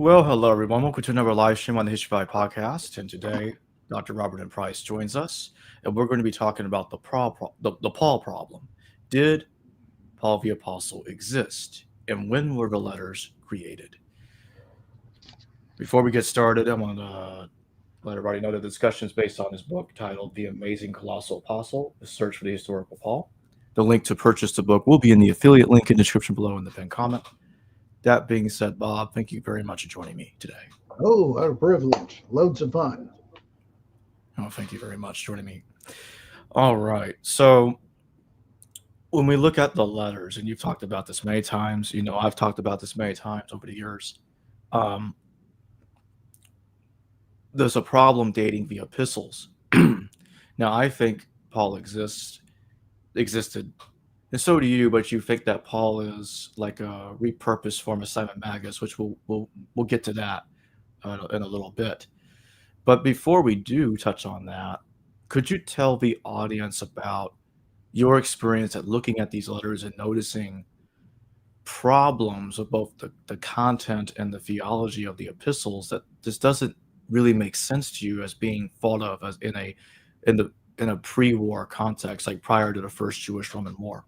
Well, hello everyone. Welcome to another live stream on the History podcast. And today, Dr. Robert and Price joins us, and we're going to be talking about the Paul problem. Did Paul the Apostle exist, and when were the letters created? Before we get started, I want to let everybody know that the discussion is based on his book titled "The Amazing Colossal Apostle: A Search for the Historical Paul." The link to purchase the book will be in the affiliate link in the description below in the pinned comment. That being said, Bob, thank you very much for joining me today. Oh, what a privilege. Loads of fun. Oh, thank you very much for joining me. All right. So when we look at the letters, and you've talked about this many times, I've talked about this many times over the years, there's a problem dating the epistles. Now, I think Paul existed, and so do you, but you think that Paul is like a repurposed form of Simon Magus, which we'll get to that in a little bit. But before we do touch on that, could you tell the audience about your experience at looking at these letters and noticing problems of both the content and the theology of the epistles that this doesn't really make sense to you as being thought of as in a pre-war context, like prior to the First Jewish-Roman War?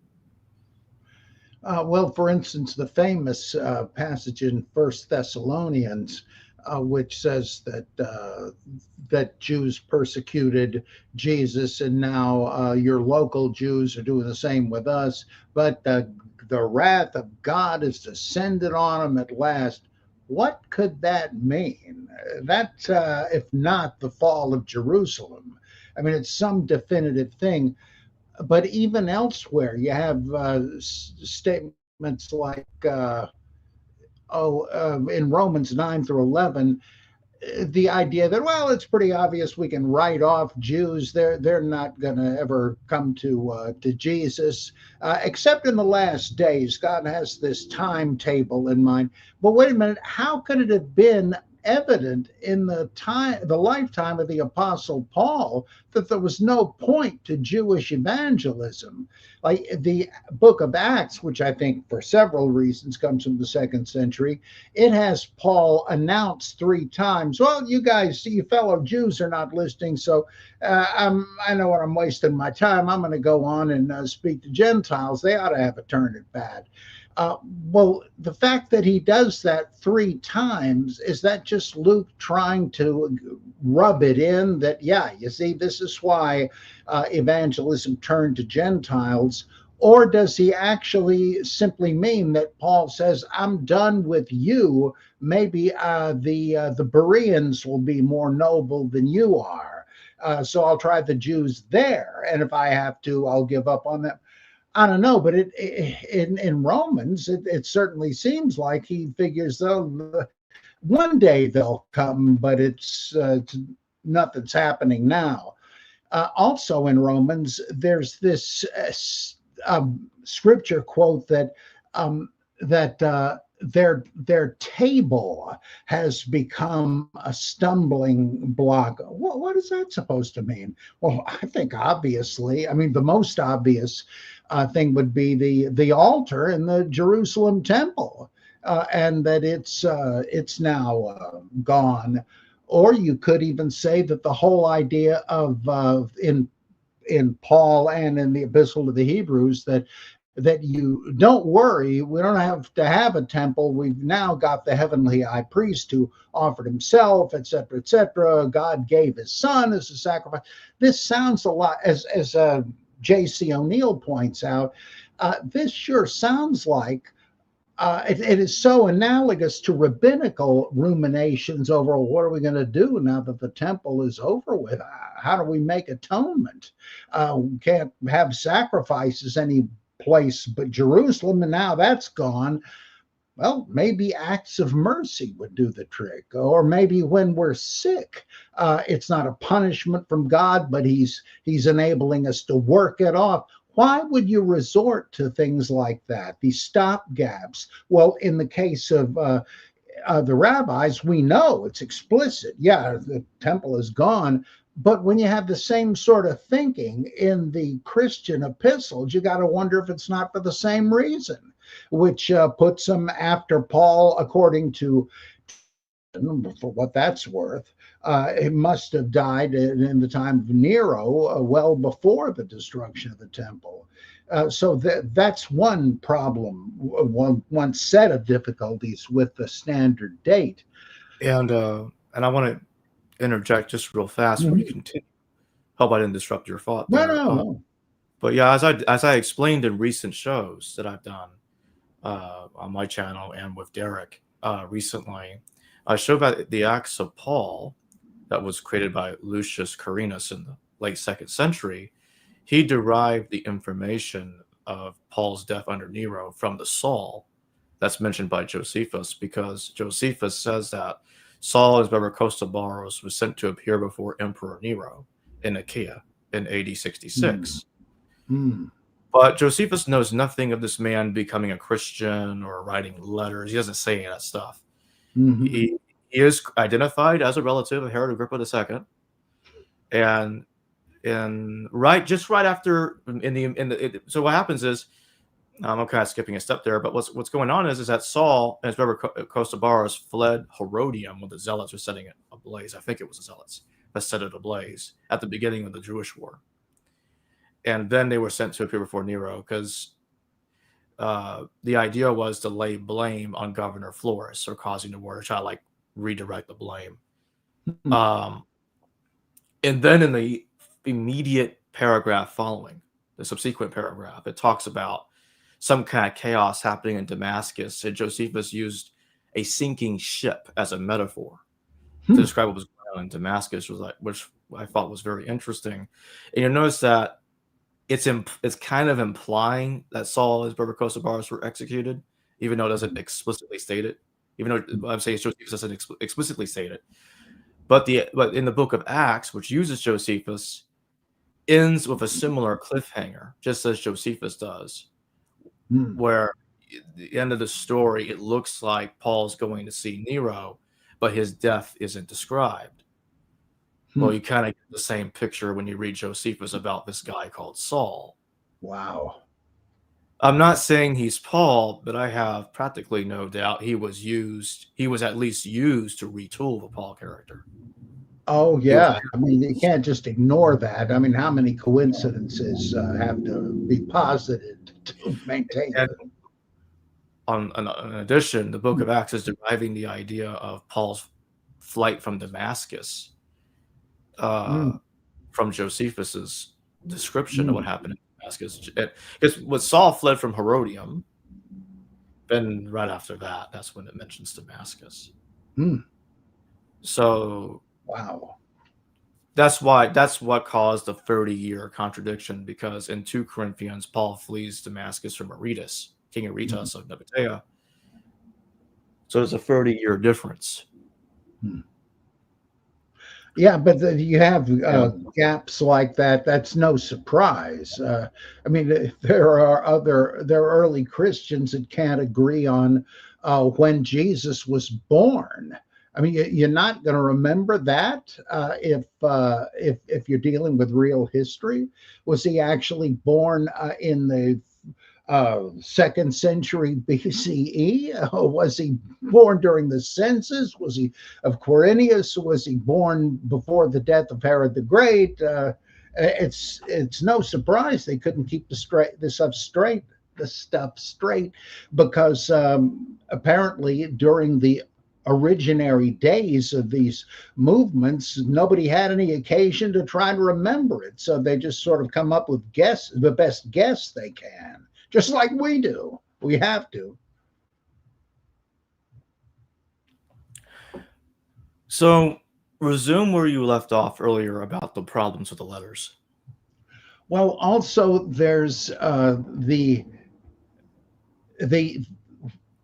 Well, for instance, the famous passage in First Thessalonians, which says that Jews persecuted Jesus, and now your local Jews are doing the same with us. But the wrath of God is descended on them at last. What could that mean? That's if not the fall of Jerusalem. I mean, it's some definitive thing. But even elsewhere, you have statements like, in Romans 9 through 11, the idea that, well, it's pretty obvious we can write off Jews. They're not going to ever come to Jesus, except in the last days. God has this timetable in mind. But wait a minute, how could it have been evident in the lifetime of the Apostle Paul that there was no point to Jewish evangelism? Like the book of Acts, which I think for several reasons comes from the second century, it has Paul announce 3 times, well, you guys, you fellow Jews are not listening, so I know what I'm wasting my time. I'm going to go on and speak to Gentiles. They ought to have a turn at bad. Well, the fact that he does that 3 times, is that just Luke trying to rub it in that, yeah, you see, this is why evangelism turned to Gentiles? Or does he actually simply mean that Paul says, I'm done with you. Maybe the Bereans will be more noble than you are. So I'll try the Jews there. And if I have to, I'll give up on them. I don't know, but in Romans, it certainly seems like he figures, though, one day they'll come, but it's nothing's happening now. Also in Romans, there's this scripture quote that their table has become a stumbling block. What is that supposed to mean? Well, I think obviously, I mean, the most obvious thing would be the altar in the Jerusalem temple, and that it's now gone. Or you could even say that the whole idea of in Paul and in the Epistle to the Hebrews that you don't worry, we don't have to have a temple. We've now got the heavenly high priest who offered himself, etc., etc. God gave his son as a sacrifice. This sounds a lot, as J.C. O'Neill points out, this sure sounds like it is so analogous to rabbinical ruminations over what are we going to do now that the temple is over with? How do we make atonement? We can't have sacrifices any place but Jerusalem, and now that's gone. Well, maybe acts of mercy would do the trick. Or maybe when we're sick, it's not a punishment from God, but he's enabling us to work it off. Why would you resort to things like that, these stopgaps? Well, in the case of the rabbis, we know it's explicit. Yeah, the temple is gone. But when you have the same sort of thinking in the Christian epistles, you got to wonder if it's not for the same reason, which puts them after Paul, according to for what that's worth. It must have died in the time of Nero, well before the destruction of the temple. So that's one problem, one set of difficulties with the standard date. And I want to interject just real fast before you Mhm. continue. Hope I didn't disrupt your thought No, there. no, no. But yeah, as I explained in recent shows that I've done on my channel and with Derek recently, I showed that the Acts of Paul that was created by Lucius Quirinus in the late second century, he derived the information of Paul's death under Nero from the Saul that's mentioned by Josephus, because Josephus says that Saul, his brother Costobarus, was sent to appear before Emperor Nero in Achaia in AD Hmm. 66. Hmm. But Josephus knows nothing of this man becoming a Christian or writing letters. He doesn't say any of that stuff. Hmm. He is identified as a relative of Herod Agrippa II, and right after so what happens is, I'm kind of skipping a step there, but what's going on is that Saul and his brother Costobarus fled Herodium when the Zealots were setting it ablaze. I think it was the Zealots that set it ablaze at the beginning of the Jewish War, and then they were sent to appear before Nero because the idea was to lay blame on Governor Florus for causing the war, to try to like redirect the blame. Hmm. Um, and then in the immediate paragraph following, the subsequent paragraph, it talks about some kind of chaos happening in Damascus, and Josephus used a sinking ship as a metaphor to Hmm. describe what was going on in Damascus, which I thought was very interesting. And you'll notice that it's kind of implying that Saul and his brother Costobarus were executed, even though it doesn't explicitly state it. Even though I'm saying Josephus doesn't explicitly state it, but in the book of Acts, which uses Josephus, ends with a similar cliffhanger, just as Josephus does, Hmm. where at the end of the story, it looks like Paul's going to see Nero, but his death isn't described. Well, Hmm. you kind of get the same picture when you read Josephus about this guy called Saul. Wow. I'm not saying he's Paul, but I have practically no doubt he was at least used to retool the Paul character. Oh, He was yeah. I mean, you can't just ignore that. I mean, how many coincidences have to be posited to maintain and the. in addition, the book Hmm. of Acts is deriving the idea of Paul's flight from Damascus Hmm. uh, from Josephus's description of what Hmm. happened in Damascus. Because when Saul fled from Herodium, then right after that, that's when it mentions Damascus. Hmm. So Wow. that's what caused the 30-year contradiction, because in 2 Corinthians, Paul flees Damascus from Aretas, King Hmm. Aretas of Nabatea. So there's a 30-year difference. Hmm. Yeah, but you have Yeah. gaps like that. That's no surprise. I mean, there are early Christians that can't agree on when Jesus was born. I mean, you're not going to remember that if you're dealing with real history. Was he actually born in the second century BCE? Was he born during the census? Was he of Quirinius? Was he born before the death of Herod the Great? It's no surprise they couldn't keep the stuff straight, because apparently during the originary days of these movements, nobody had any occasion to try to remember it. So they just sort of come up with the best guess they can, just like we do. We have to. So resume where you left off earlier about the problems with the letters. Well, also there's the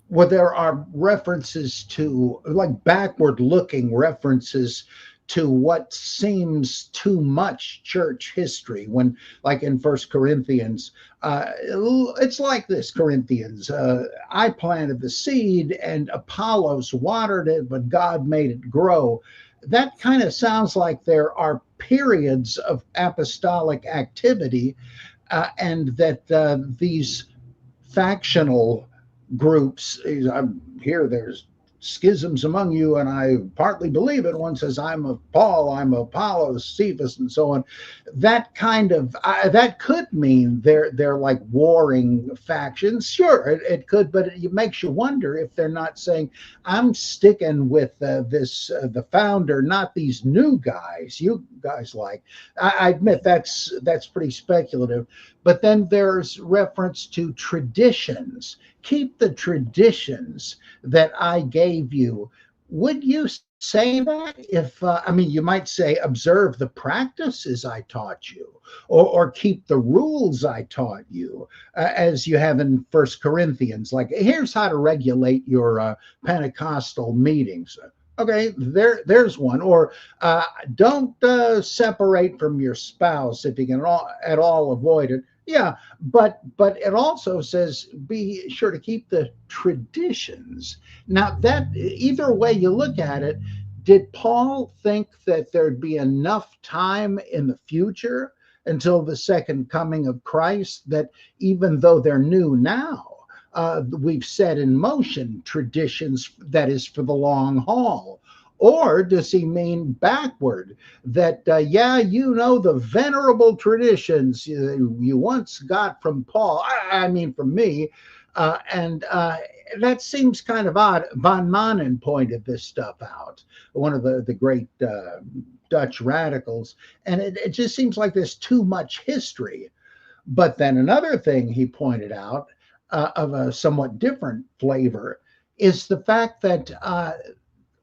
well, there are references to, like, backward looking references to what seems too much church history, when, like in First Corinthians, it's like this. Corinthians, I planted the seed and Apollos watered it, but God made it grow. That kind of sounds like there are periods of apostolic activity, and that these factional groups. Here, there's schisms among you, and I partly believe it. One says, I'm of Paul, I'm of Apollos, Cephas, and so on. That kind of that could mean they're like warring factions. Sure, it could, but it makes you wonder if they're not saying, I'm sticking with this the founder, not these new guys. You guys like. I admit that's pretty speculative. But then there's reference to traditions. Keep the traditions that I gave you. Would you say that? If I mean, you might say, observe the practices I taught you, or keep the rules I taught you, as you have in First Corinthians. Like, here's how to regulate your Pentecostal meetings. Okay, there's one. Or don't separate from your spouse if you can at all avoid it. Yeah, but it also says be sure to keep the traditions. Now, that either way you look at it, did Paul think that there'd be enough time in the future until the second coming of Christ that even though they're new now, we've set in motion traditions that is for the long haul? Or does he mean backward? That, yeah, you know, the venerable traditions you once got from Paul, I mean, from me. And that seems kind of odd. Von Manen pointed this stuff out, one of the great Dutch radicals. And it just seems like there's too much history. But then another thing he pointed out of a somewhat different flavor is the fact that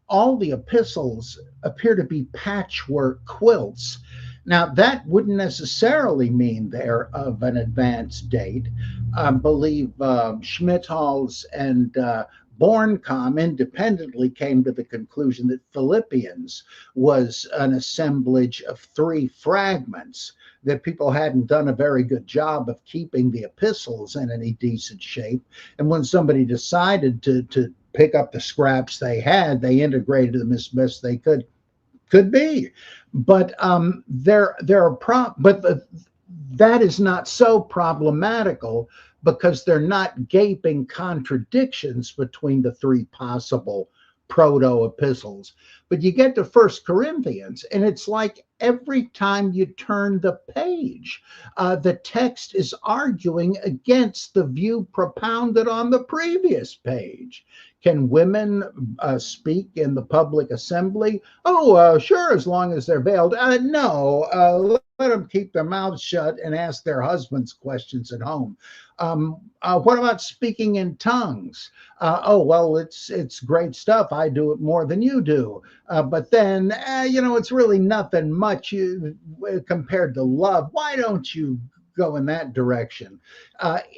all the epistles appear to be patchwork quilts. Now, that wouldn't necessarily mean they're of an advanced date. I believe Schmidtals and Borncom independently came to the conclusion that Philippians was an assemblage of three fragments, that people hadn't done a very good job of keeping the epistles in any decent shape. And when somebody decided to pick up the scraps they had, they integrated them as best they could be. But that is not so problematical, because they're not gaping contradictions between the three possible proto epistles. But you get to First Corinthians, and it's like every time you turn the page, the text is arguing against the view propounded on the previous page. Can women speak in the public assembly? Oh, sure, as long as they're veiled. No, let them keep their mouths shut and ask their husbands questions at home. What about speaking in tongues? Oh, well, it's great stuff. I do it more than you do. But then, it's really nothing much compared to love. Why don't you go in that direction?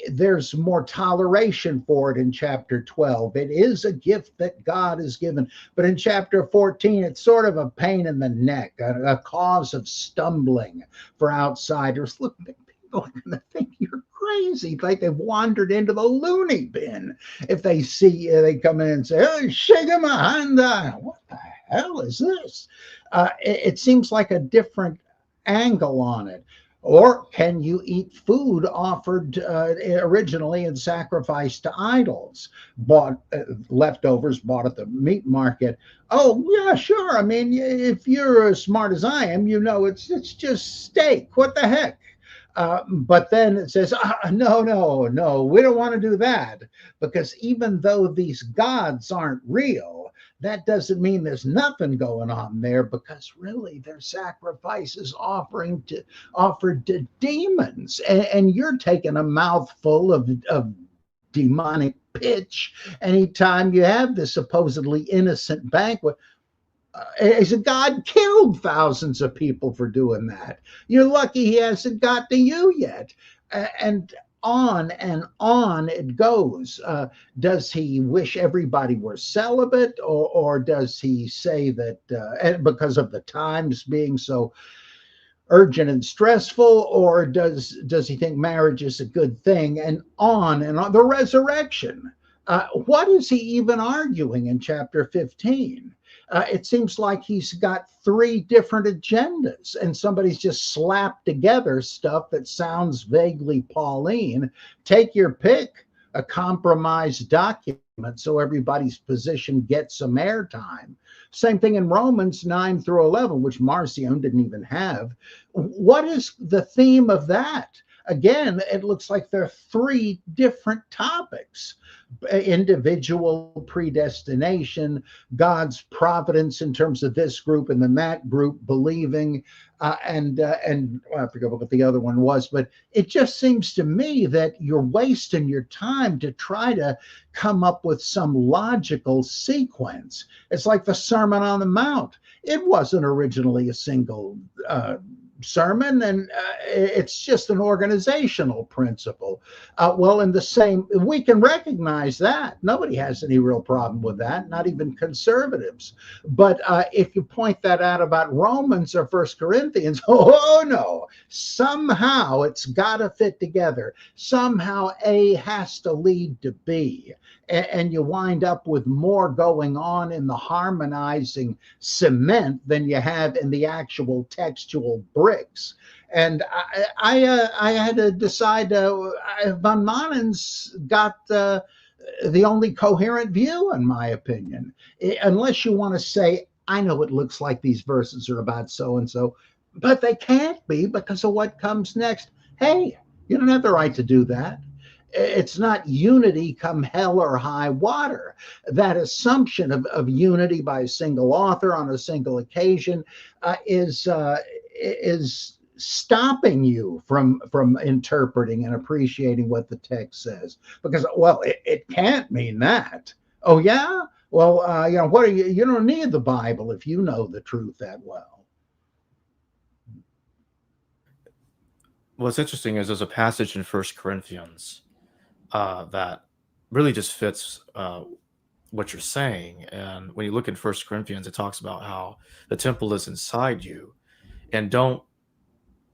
There's more toleration for it in chapter 12. It is a gift that God has given. But in chapter 14, it's sort of a pain in the neck, a cause of stumbling for outsiders. Look, people are going to think you're crazy, like they've wandered into the loony bin. If they see they come in and say, "Oh, shake my hand," what the hell is this? It seems like a different angle on it. Or can you eat food offered originally in sacrifice to idols, bought leftovers bought at the meat market? Oh, yeah, sure. I mean, if you're as smart as I am, it's just steak. What the heck? But then it says, no, we don't want to do that, because even though these gods aren't real, that doesn't mean there's nothing going on there, because really they're sacrifices offered to demons, and you're taking a mouthful of demonic pitch anytime you have this supposedly innocent banquet. As God killed thousands of people for doing that. You're lucky he hasn't got to you yet. And on it goes. Does he wish everybody were celibate, or does he say that because of the times being so urgent and stressful, or does he think marriage is a good thing? And on the resurrection. What is he even arguing in chapter 15? It seems like he's got three different agendas, and somebody's just slapped together stuff that sounds vaguely Pauline. Take your pick, a compromised document so everybody's position gets some airtime. Same thing in Romans 9 through 11, which Marcion didn't even have. What is the theme of that? Again, it looks like there are three different topics: individual predestination, God's providence in terms of this group and then that group believing, and I forget what the other one was, but it just seems to me that you're wasting your time to try to come up with some logical sequence. It's like the Sermon on the Mount. It wasn't originally a single sermon, and it's just an organizational principle. Well, in the same, we can recognize that. Nobody has any real problem with that, not even conservatives. But if you point that out about Romans or First Corinthians, oh no, somehow it's got to fit together. Somehow A has to lead to B. And you wind up with more going on in the harmonizing cement than you have in the actual textual bricks. And I had to decide, von Manen's got the only coherent view, in my opinion. Unless you want to say, I know it looks like these verses are about so-and-so, but they can't be because of what comes next. Hey, you don't have the right to do that. It's not unity come hell or high water. That assumption of unity by a single author on a single occasion is stopping you from interpreting and appreciating what the text says. Because, well, it can't mean that. Oh yeah? Well, what are you? You don't need the Bible if you know the truth that well. What's interesting is there's a passage in First Corinthians that really just fits what you're saying. And when you look in First Corinthians, it talks about how the temple is inside you, and don't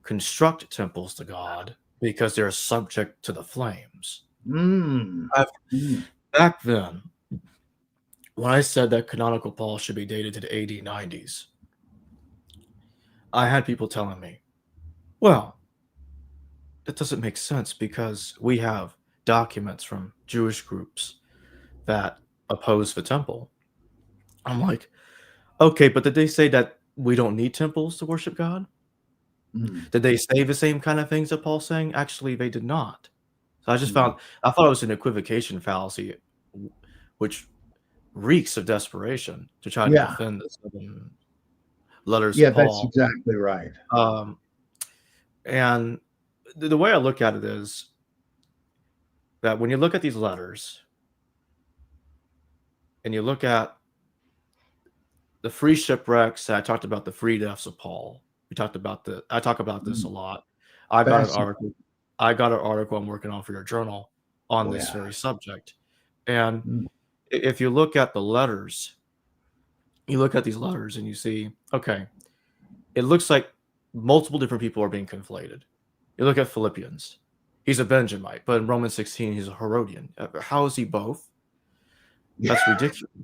construct temples to God because they're subject to the flames. Back then, when I said that canonical Paul should be dated to the AD 90s, I had people telling me, well, that doesn't make sense because we have documents from Jewish groups that oppose the temple. I'm like, okay, but did they say that we don't need temples to worship God? Did they say the same kind of things that Paul's saying? Actually, they did not. So I just thought it was an equivocation fallacy, which reeks of desperation to try to defend the 7 letters of Paul. That's exactly right. And the way I look at it is that when you look at these letters and you look at the free shipwrecks, I talked about the free deaths of Paul. I talk about this a lot. I got an article I'm working on for your journal on this very subject. And if you look at the letters, you look at these letters and you see, okay, it looks like multiple different people are being conflated. You look at Philippians. He's a Benjamite, but in Romans 16, he's a Herodian. How is he both? That's ridiculous.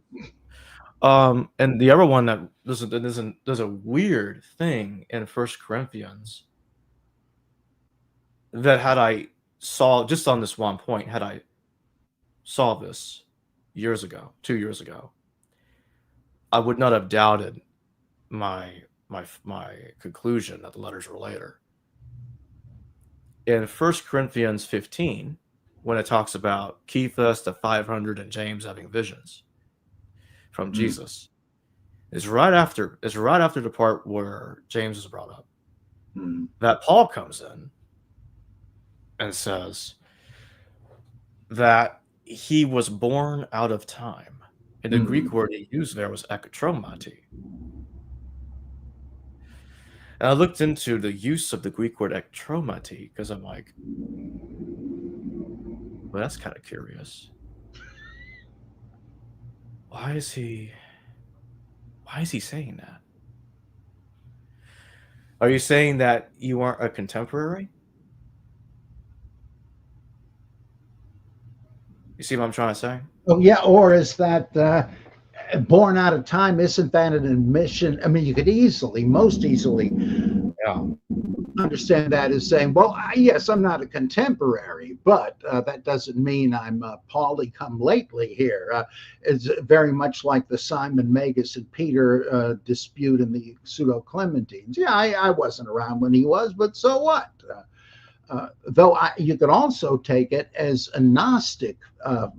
And the other one that there's a weird thing in First Corinthians that had I saw just on this one point, had I saw this 2 years ago, I would not have doubted my conclusion that the letters were later. In 1 Corinthians 15, when it talks about Cephas, the 500, and James having visions from Jesus, is right after the part where James is brought up. That Paul comes in and says that he was born out of time. And the Greek word he used there was ekatromati. And I looked into the use of the Greek word ekatromati because I'm like, well, that's kind of curious. Why is he saying that? Are you saying that you aren't a contemporary? You see what I'm trying to say? Oh yeah, or is that born out of time? Isn't that an admission? I mean, you could most easily understand that as saying, well, yes, I'm not a contemporary, but that doesn't mean I'm Paulie come lately here. It's very much like the Simon Magus and Peter dispute in the Pseudo Clementines. Yeah, I wasn't around when he was, but so what? Though you could also take it as a Gnostic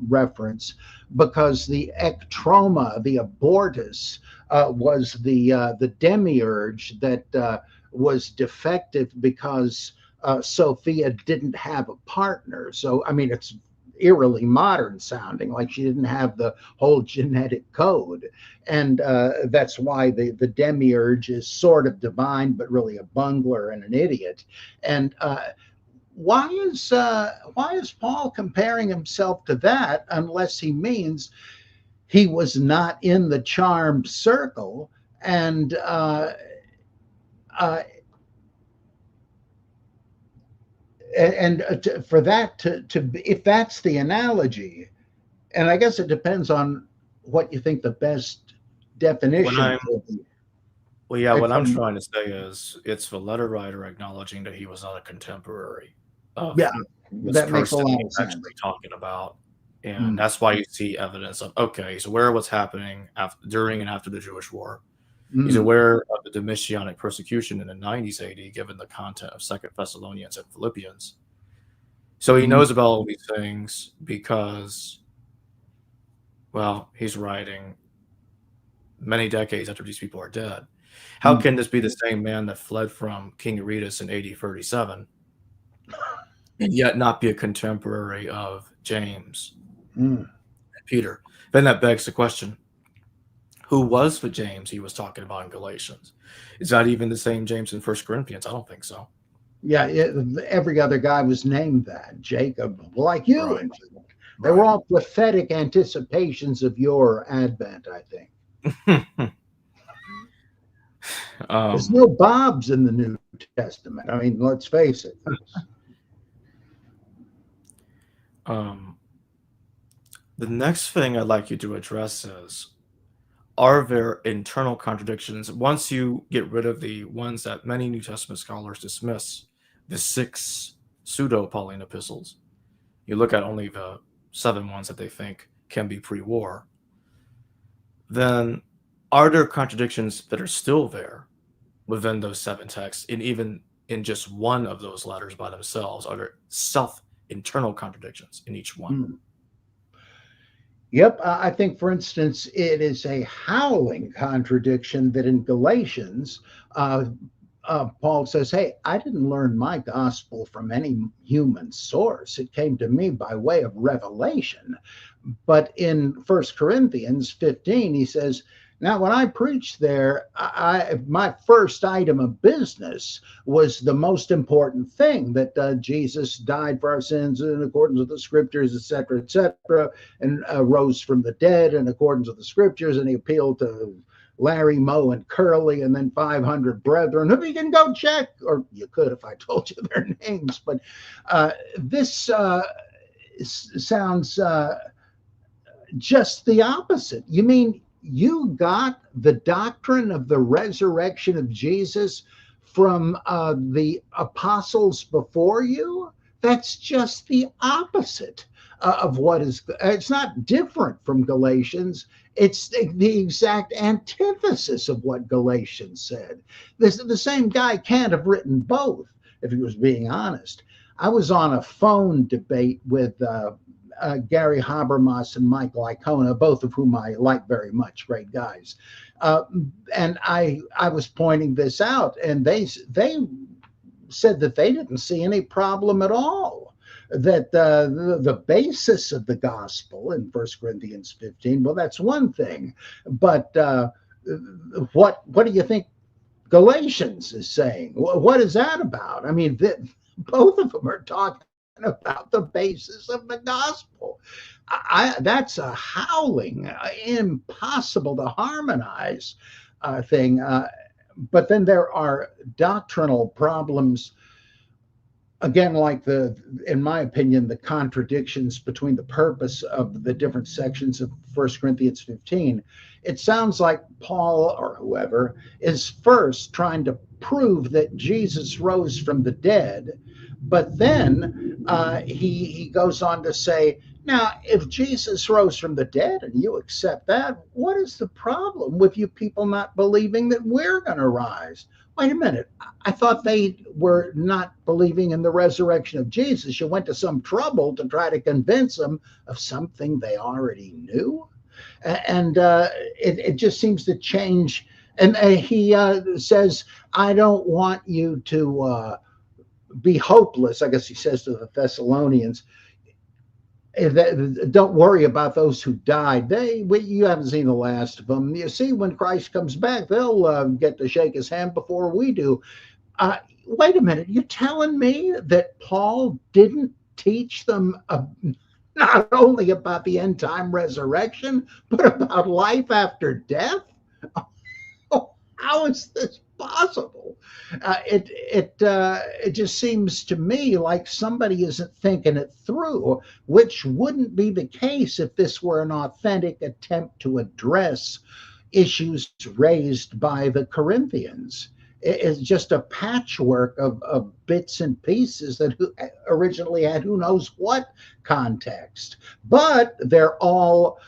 reference, because the ectroma, the abortus, was the demiurge that was defective because Sophia didn't have a partner. So, I mean, it's eerily modern sounding, like she didn't have the whole genetic code. And that's why the demiurge is sort of divine, but really a bungler and an idiot. And why is Paul comparing himself to that, unless he means he was not in the charmed circle? And uh, for that to if that's the analogy, and I guess it depends on what you think the best When definition I'm will be. Well, yeah, what I'm From, trying to say is it's the letter writer acknowledging that he was not a contemporary of yeah, this that makes a person lot he's of sense. actually talking about. And Mm, that's why you see evidence of, okay, he's aware of what's happening during and after the Jewish War. He's mm, aware of the Domitianic persecution in the 90s AD, given the content of Second Thessalonians and Philippians. So he mm, knows about all these things because, well, he's writing many decades after these people are dead. How mm, can this be the same man that fled from King Aretas in AD 37 and yet not be a contemporary of James mm. and Peter? Then that begs the question, who was the James he was talking about in Galatians? Is that even the same James in First Corinthians? I don't think so. Yeah, every other guy was named that. Jacob, like you, Right, in fact. They were right. all prophetic anticipations of your advent, I think. There's um, no Bobs in the New Testament. I mean, let's face it. um, the next thing I'd like you to address is, are there internal contradictions once you get rid of the ones that many New Testament scholars dismiss, the 6 pseudo-Pauline epistles? You look at only the 7 ones that they think can be pre-war. Then are there contradictions that are still there within those 7 texts, and even in just one of those letters by themselves? Are there internal contradictions in each one? Hmm. Yep, I think, for instance, it is a howling contradiction that in Galatians, uh, Paul says, "Hey, I didn't learn my gospel from any human source. It came to me by way of revelation." But in First Corinthians 15, he says, "Now, when I preached there, my first item of business was the most important thing, that Jesus died for our sins in accordance with the scriptures, et cetera, and rose from the dead in accordance with the scriptures." And he appealed to Larry, Moe, and Curly, and then 500 brethren who you can go check, or you could if I told you their names. But this sounds just the opposite. You mean you got the doctrine of the resurrection of Jesus from the apostles before you? That's just the opposite of what is. It's not different from Galatians. It's the exact antithesis of what Galatians said. The same guy can't have written both if he was being honest. I was on a phone debate with Gary Habermas and Michael Icona, both of whom I like very much, great guys. And I was pointing this out, and they said that they didn't see any problem at all. That the basis of the gospel in 1 Corinthians 15, well, that's one thing. But what do you think Galatians is saying? What is that about? I mean, both of them are talking about the basis of the gospel. That's a howling, impossible to harmonize thing. But then there are doctrinal problems, again, like in my opinion, the contradictions between the purpose of the different sections of First Corinthians 15, it sounds like Paul or whoever is first trying to prove that Jesus rose from the dead, but then he goes on to say, now, if Jesus rose from the dead and you accept that, what is the problem with you people not believing that we're going to rise? Wait a minute. I thought they were not believing in the resurrection of Jesus. You went to some trouble to try to convince them of something they already knew. And it just seems to change. And he says, I don't want you to be hopeless, I guess he says to the Thessalonians. Don't worry about those who died. You haven't seen the last of them. You see, when Christ comes back, they'll get to shake his hand before we do. Wait a minute. You're telling me that Paul didn't teach them not only about the end time resurrection, but about life after death? How is this possible? It just seems to me like somebody isn't thinking it through, which wouldn't be the case if this were an authentic attempt to address issues raised by the Corinthians. It's just a patchwork of bits and pieces that originally had who knows what context, but they're all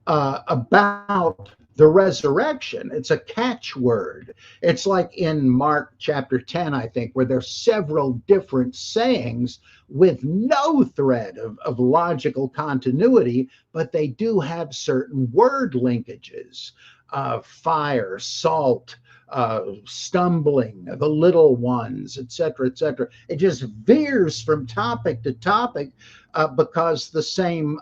about the resurrection. It's a catchword. It's like in Mark chapter 10, I think, where there's several different sayings with no thread of logical continuity, but they do have certain word linkages. Fire, salt, stumbling, the little ones, etc., etc. It just veers from topic to topic because the same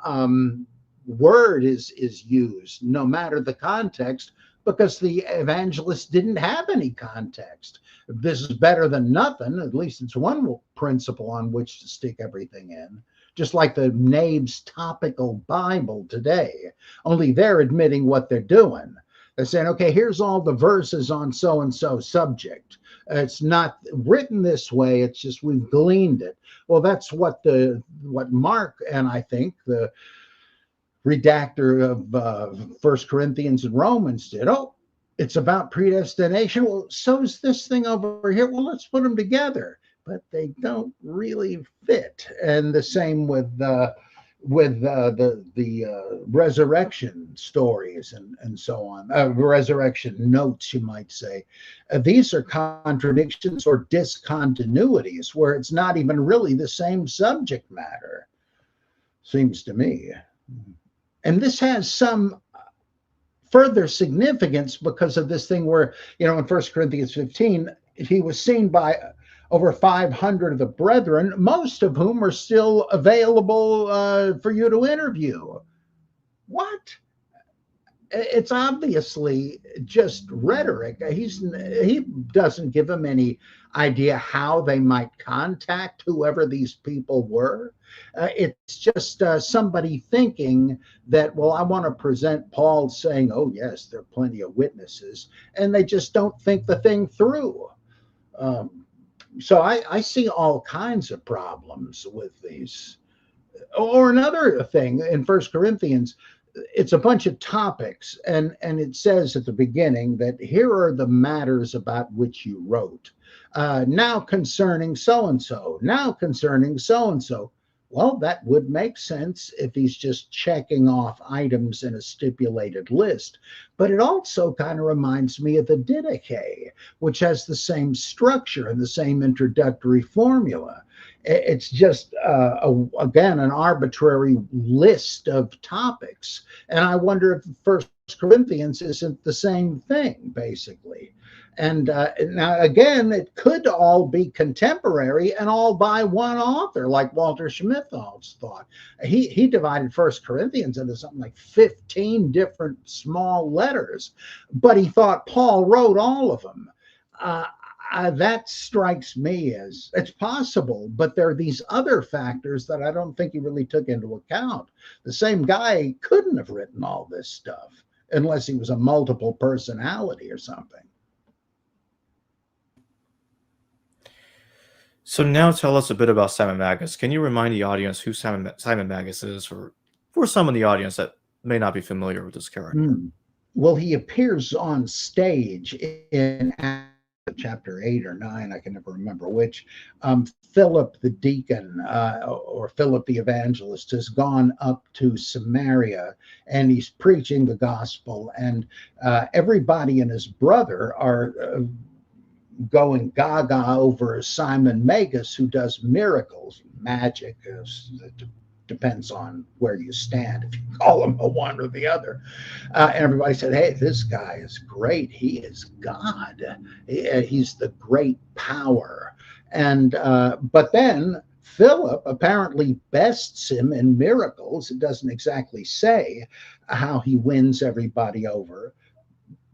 word is used, no matter the context, because the evangelist didn't have any context. If this is better than nothing, at least it's one principle on which to stick everything in. Just like the Nabe's topical Bible today, only they're admitting what they're doing. They're saying, okay, here's all the verses on so-and-so subject. It's not written this way. It's just we've gleaned it. Well, that's what Mark and I think the redactor of First Corinthians and Romans did. Oh, it's about predestination. Well, so's this thing over here. Well, let's put them together. But they don't really fit. And the same with the resurrection stories and so on, resurrection notes, you might say. These are contradictions or discontinuities where it's not even really the same subject matter, seems to me. And this has some further significance because of this thing where, in 1 Corinthians 15, he was seen by over 500 of the brethren, most of whom are still available for you to interview. What? It's obviously just rhetoric. He doesn't give them any idea how they might contact whoever these people were. It's just somebody thinking that, well, I want to present Paul saying, oh, yes, there are plenty of witnesses, and they just don't think the thing through. So I see all kinds of problems with these. Or another thing in 1 Corinthians, it's a bunch of topics, and it says at the beginning that here are the matters about which you wrote. Now concerning so-and-so, now concerning so-and-so. Well, that would make sense if he's just checking off items in a stipulated list. But it also kind of reminds me of the Didache, which has the same structure and the same introductory formula. It's just, again, an arbitrary list of topics. And I wonder if First Corinthians isn't the same thing, basically. And now, again, it could all be contemporary and all by one author, like Walter Schmitholz thought. He divided First Corinthians into something like 15 different small letters, but he thought Paul wrote all of them. That strikes me as it's possible, but there are these other factors that I don't think he really took into account. The same guy couldn't have written all this stuff unless he was a multiple personality or something. So now tell us a bit about Simon Magus. Can you remind the audience who Simon Magus is for some in the audience that may not be familiar with this character. Hmm. Well, he appears on stage in chapter 8 or 9, I can never remember which. Philip the deacon or Philip the evangelist has gone up to Samaria and he's preaching the gospel, and everybody and his brother are going gaga over Simon Magus, who does miracles, magic. Depends on where you stand, if you call him a one or the other. And everybody said, hey, this guy is great. He is God. He's the great power. And but then Philip apparently bests him in miracles. It doesn't exactly say how he wins everybody over,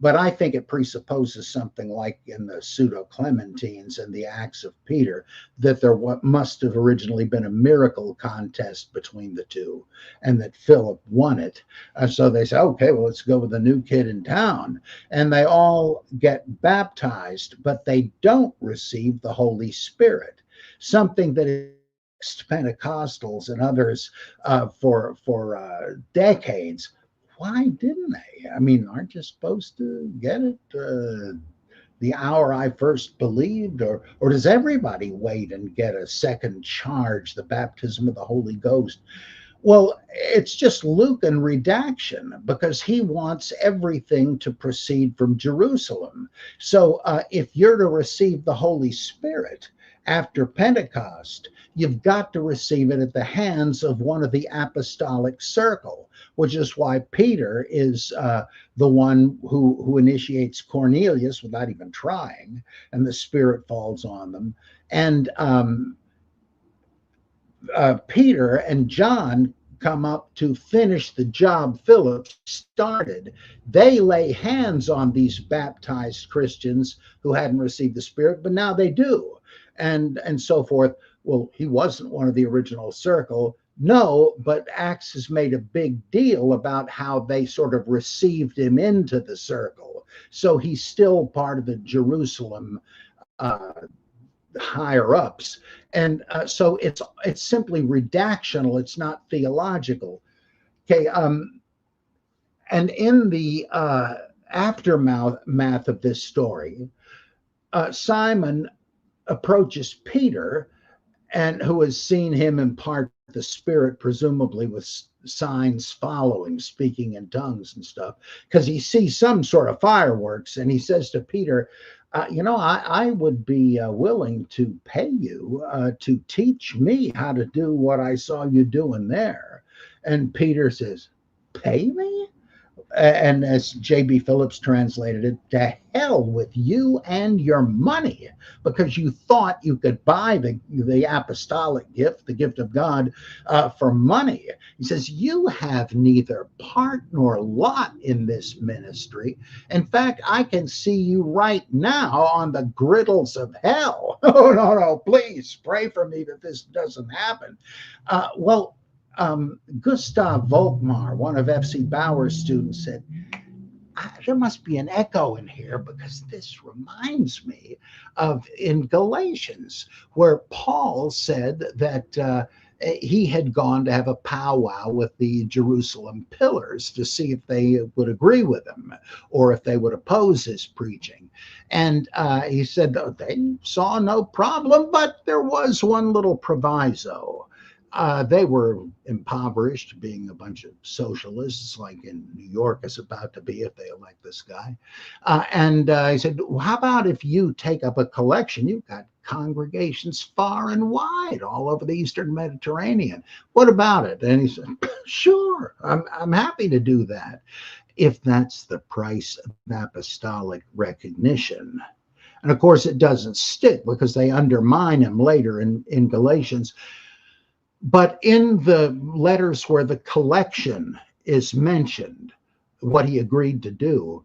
but I think it presupposes something like in the Pseudo Clementines and the Acts of Peter, that there must have originally been a miracle contest between the two, and that Philip won it. So they say, okay, well, let's go with the new kid in town. And they all get baptized, but they don't receive the Holy Spirit, something that Pentecostals and others for decades. Why didn't they? I mean, aren't you supposed to get it the hour I first believed? Or does everybody wait and get a second charge, the baptism of the Holy Ghost? Well, it's just Luke and redaction, because he wants everything to proceed from Jerusalem. So if you're to receive the Holy Spirit after Pentecost, you've got to receive it at the hands of one of the apostolic circle, which is why Peter is the one who initiates Cornelius without even trying, and the Spirit falls on them. And Peter and John come up to finish the job Philip started. They lay hands on these baptized Christians who hadn't received the Spirit, but now they do, and so forth. Well, he wasn't one of the original circle. No, but Acts has made a big deal about how they sort of received him into the circle. So he's still part of the Jerusalem higher ups. And so it's simply redactional. It's not theological. Okay. And in the aftermath of this story, Simon approaches Peter, and who has seen him impart the Spirit, presumably with signs following, speaking in tongues and stuff, because he sees some sort of fireworks. And he says to Peter, I would be willing to pay you to teach me how to do what I saw you doing there. And Peter says, pay me? And as J.B. Phillips translated it, to hell with you and your money, because you thought you could buy the apostolic gift, the gift of God, for money. He says, you have neither part nor lot in this ministry. In fact, I can see you right now on the griddles of hell. Oh, no, please pray for me that this doesn't happen. Gustav Volkmar, one of F.C. Bauer's students, said, there must be an echo in here, because this reminds me of in Galatians, where Paul said that he had gone to have a powwow with the Jerusalem pillars to see if they would agree with him or if they would oppose his preaching. And he said they saw no problem, but there was one little proviso. They were impoverished, being a bunch of socialists, like in New York is about to be if they elect this guy. And he said, well, how about if you take up a collection? You've got congregations far and wide all over the Eastern Mediterranean. What about it? And he said, sure, I'm happy to do that, if that's the price of apostolic recognition. And of course, it doesn't stick, because they undermine him later in Galatians. But in the letters where the collection is mentioned, what he agreed to do,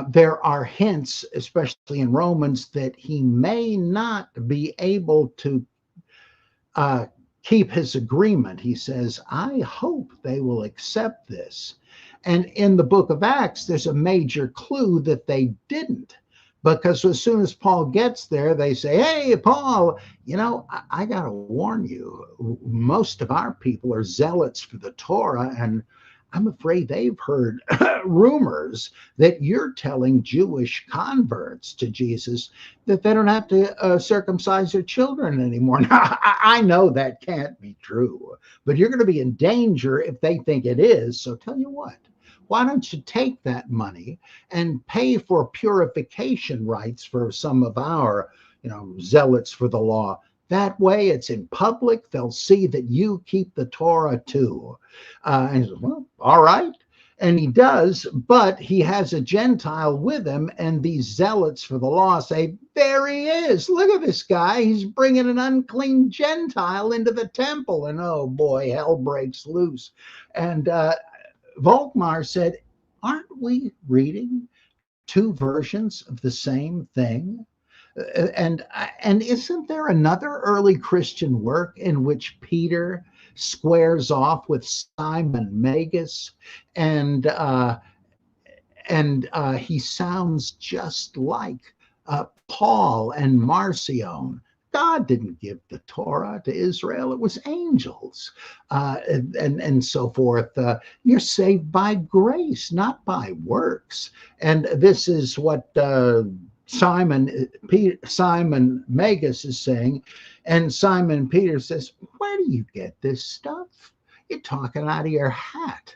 there are hints, especially in Romans, that he may not be able to keep his agreement. He says, I hope they will accept this. And in the book of Acts, there's a major clue that they didn't. Because as soon as Paul gets there, they say, hey, Paul, I got to warn you, most of our people are zealots for the Torah, and I'm afraid they've heard rumors that you're telling Jewish converts to Jesus that they don't have to circumcise their children anymore. Now, I know that can't be true, but you're going to be in danger if they think it is. So tell you what, why don't you take that money and pay for purification rites for some of our, zealots for the law? That way, it's in public. They'll see that you keep the Torah too. And he says, well, all right. And he does, but he has a Gentile with him, and these zealots for the law say, there he is. Look at this guy. He's bringing an unclean Gentile into the temple. And oh boy, hell breaks loose. And Volkmar said, aren't we reading two versions of the same thing? And isn't there another early Christian work in which Peter squares off with Simon Magus, and he sounds just like Paul and Marcion? God didn't give the Torah to Israel; it was angels, and so forth. You're saved by grace, not by works, and this is what Simon Magus is saying, and Simon Peter says, where do you get this stuff? You're talking out of your hat.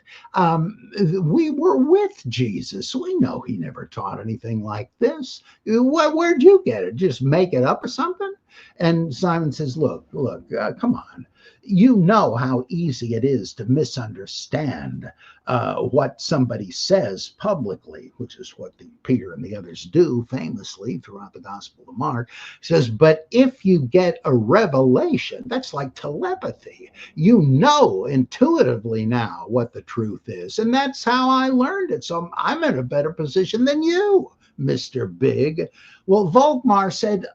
We were with Jesus. We know he never taught anything like this. Where'd you get it? Just make it up or something? And Simon says, look, come on. You know how easy it is to misunderstand what somebody says publicly, which is what Peter and the others do famously throughout the Gospel of Mark. He says, but if you get a revelation, that's like telepathy. You know intuitively now what the truth is. And that's how I learned it. So I'm in a better position than you, Mr. Big. Well, Volkmar said,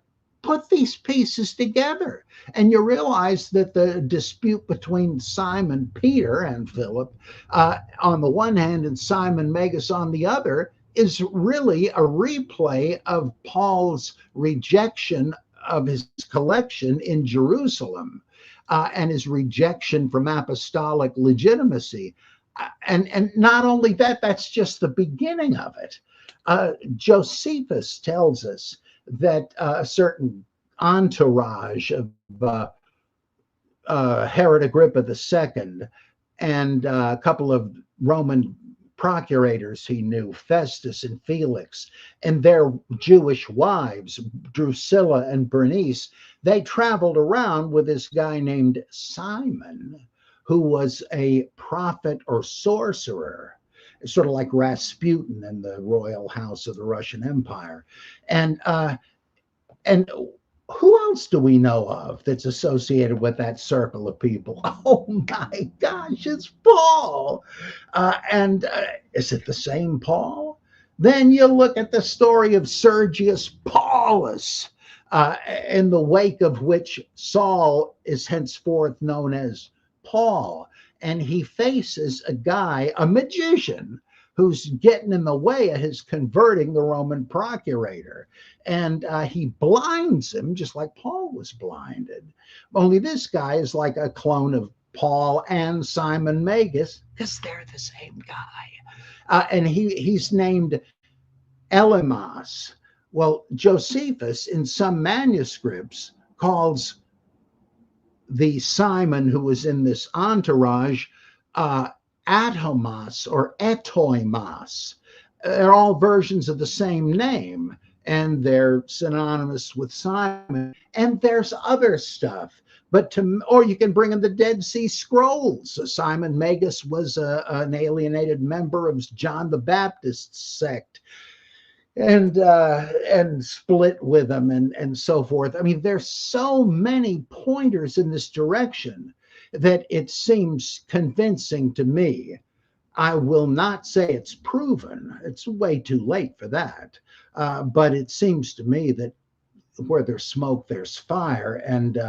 put these pieces together, and you realize that the dispute between Simon Peter and Philip on the one hand and Simon Magus on the other is really a replay of Paul's rejection of his collection in Jerusalem and his rejection from apostolic legitimacy. And not only that, that's just the beginning of it. Josephus tells us that a certain entourage of Herod Agrippa II and a couple of Roman procurators he knew, Festus and Felix, and their Jewish wives, Drusilla and Bernice, they traveled around with this guy named Simon, who was a prophet or sorcerer, sort of like Rasputin in the royal house of the Russian Empire. And who else do we know of that's associated with that circle of people? Oh my gosh, it's Paul. And is it the same Paul? Then you look at the story of Sergius Paulus, in the wake of which Saul is henceforth known as Paul. And he faces a guy, a magician, who's getting in the way of his converting the Roman procurator. And he blinds him just like Paul was blinded. Only this guy is like a clone of Paul and Simon Magus because they're the same guy. And he's named Elymas. Well, Josephus in some manuscripts calls the Simon who was in this entourage Atomos or Etoimas. They're all versions of the same name, and they're synonymous with Simon. And there's other stuff. Or you can bring in the Dead Sea Scrolls. Simon Magus was an alienated member of John the Baptist's sect, and split with them and so forth. I mean, there's so many pointers in this direction that it seems convincing to me. I will not say it's proven. It's way too late for that. But it seems to me that where there's smoke, there's fire. And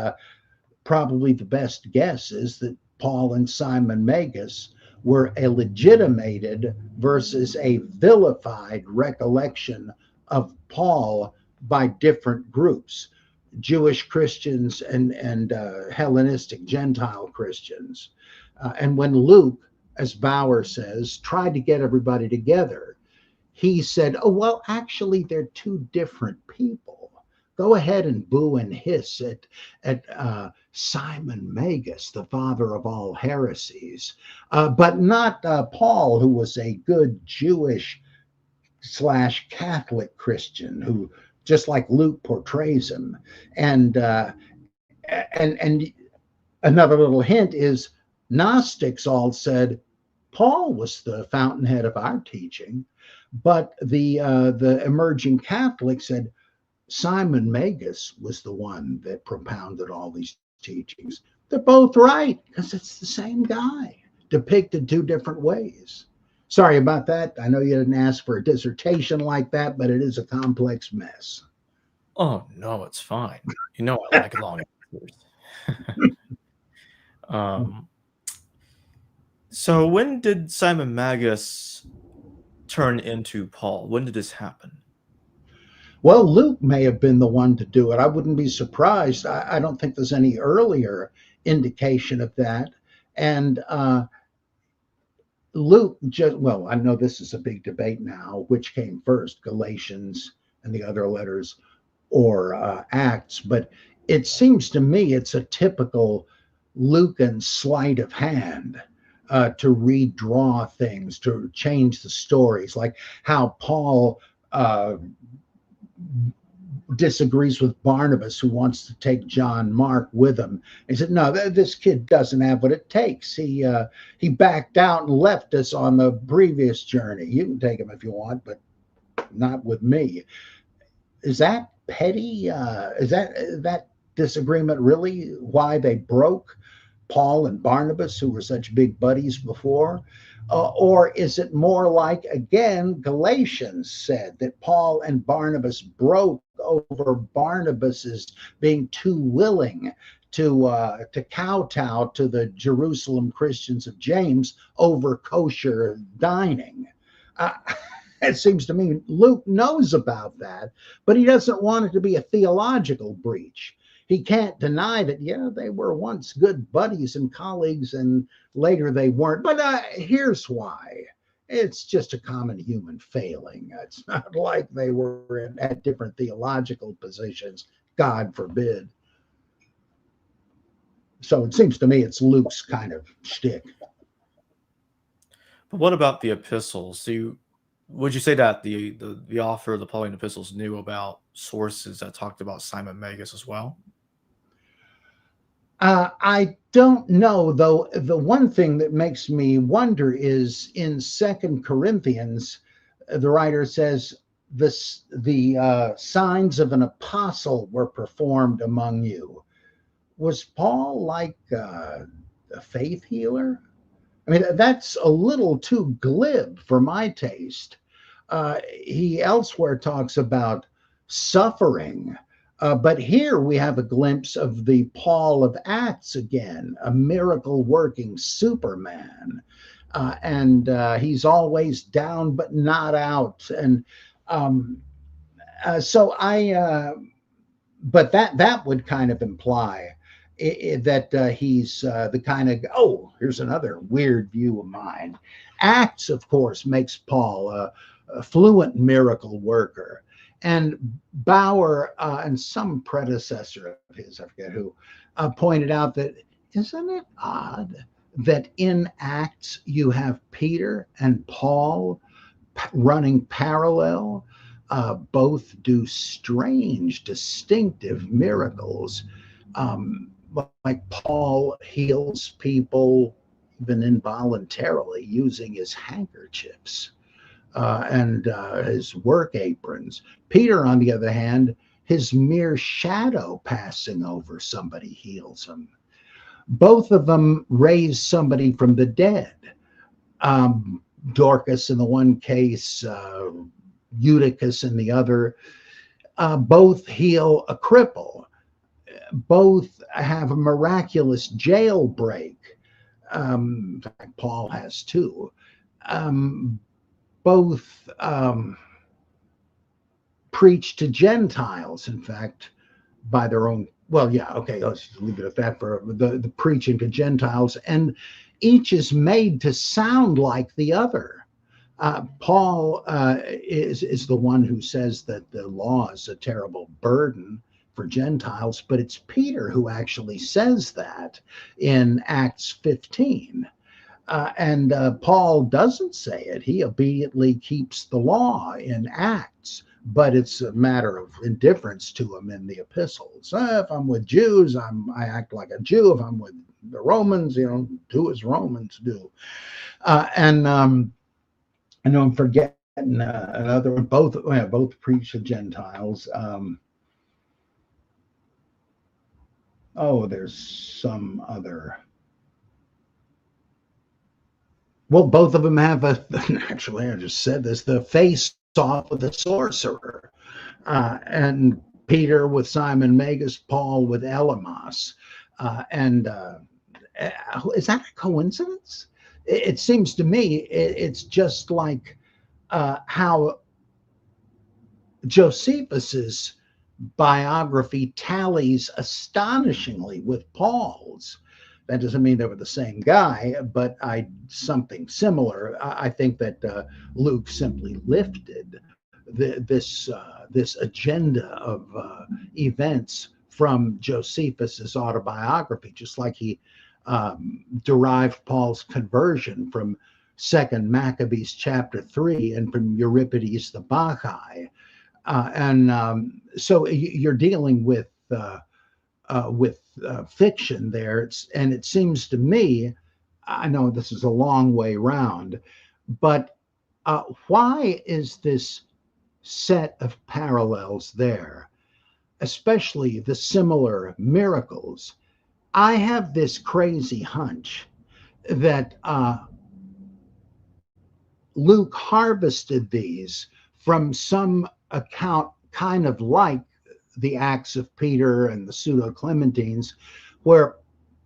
probably the best guess is that Paul and Simon Magus were a legitimated versus a vilified recollection of Paul by different groups, Jewish Christians and Hellenistic Gentile Christians. And when Luke as Bauer says, tried to get everybody together. He said, oh, well, actually, they're two different people. Go ahead and boo and hiss at Simon Magus, the father of all heresies, but not Paul, who was a good Jewish slash Catholic Christian who, just like Luke portrays him. And and another little hint is Gnostics all said Paul was the fountainhead of our teaching, but the emerging Catholics said Simon Magus was the one that propounded all these teachings. They're both right because it's the same guy depicted two different ways. Sorry about that. I know you didn't ask for a dissertation like that, but it is a complex mess. Oh no, it's fine. You know I like long answers. So when did Simon Magus turn into Paul? When did this happen? Well, Luke may have been the one to do it. I wouldn't be surprised. I don't think there's any earlier indication of that. And Luke just, well, I know this is a big debate now, which came first, Galatians and the other letters or Acts, but it seems to me it's a typical Lucan sleight of hand to redraw things, to change the stories, like how Paul disagrees with Barnabas, who wants to take John Mark with him. He said, "No, this kid doesn't have what it takes. He backed out and left us on the previous journey. You can take him if you want, but not with me." Is that petty? Is that disagreement really why they broke? Paul and Barnabas, who were such big buddies before? Or is it more like, again, Galatians said that Paul and Barnabas broke over Barnabas's being too willing to kowtow to the Jerusalem Christians of James over kosher dining? It seems to me Luke knows about that, but he doesn't want it to be a theological breach. He can't deny that, yeah, they were once good buddies and colleagues and later they weren't. But here's why. It's just a common human failing. It's not like they were at different theological positions, God forbid. So it seems to me it's Luke's kind of shtick. But what about the epistles? Would you say that the author of the Pauline epistles knew about sources that talked about Simon Magus as well? I don't know, though. The one thing that makes me wonder is in Second Corinthians, the writer says the signs of an apostle were performed among you. Was Paul like a faith healer? I mean, that's a little too glib for my taste. He elsewhere talks about suffering. But here we have a glimpse of the Paul of Acts again, a miracle working Superman. And he's always down but not out. And but that would kind of imply that he's the kind of, oh, here's another weird view of mine. Acts, of course, makes Paul a fluent miracle worker. And Bauer and some predecessor of his, I forget who, pointed out that isn't it odd that in Acts you have Peter and Paul running parallel? Both do strange, distinctive miracles. Like Paul heals people even involuntarily using his handkerchiefs. And his work aprons. Peter, on the other hand, his mere shadow passing over somebody heals him. Both of them raise somebody from the dead. Dorcas in the one case, Eutychus in the other. Both heal a cripple. Both have a miraculous jailbreak. In fact, Paul has too. Both preach to Gentiles, in fact, by their own. Well, yeah, okay, let's just leave it at that for the preaching to Gentiles. And each is made to sound like the other. Paul is the one who says that the law is a terrible burden for Gentiles, but it's Peter who actually says that in Acts 15. And Paul doesn't say it. He obediently keeps the law in Acts, but it's a matter of indifference to him in the epistles. If I'm with Jews, I act like a Jew. If I'm with the Romans, do as Romans do. And I know I'm forgetting another one. Both preach to Gentiles. There's some other. Well, both of them have actually, I just said this, the face off of the sorcerer. And Peter with Simon Magus, Paul with Elymas. Is that a coincidence? It seems to me it's just like how Josephus's biography tallies astonishingly with Paul's. That doesn't mean they were the same guy, but something similar. I think that Luke simply lifted this agenda of events from Josephus's autobiography, just like he derived Paul's conversion from 2nd Maccabees chapter 3 and from Euripides the Bacchae. So you're dealing with fiction there. And it seems to me, I know this is a long way round, but why is this set of parallels there, especially the similar miracles? I have this crazy hunch that Luke harvested these from some account kind of like the Acts of Peter and the Pseudo-Clementines, where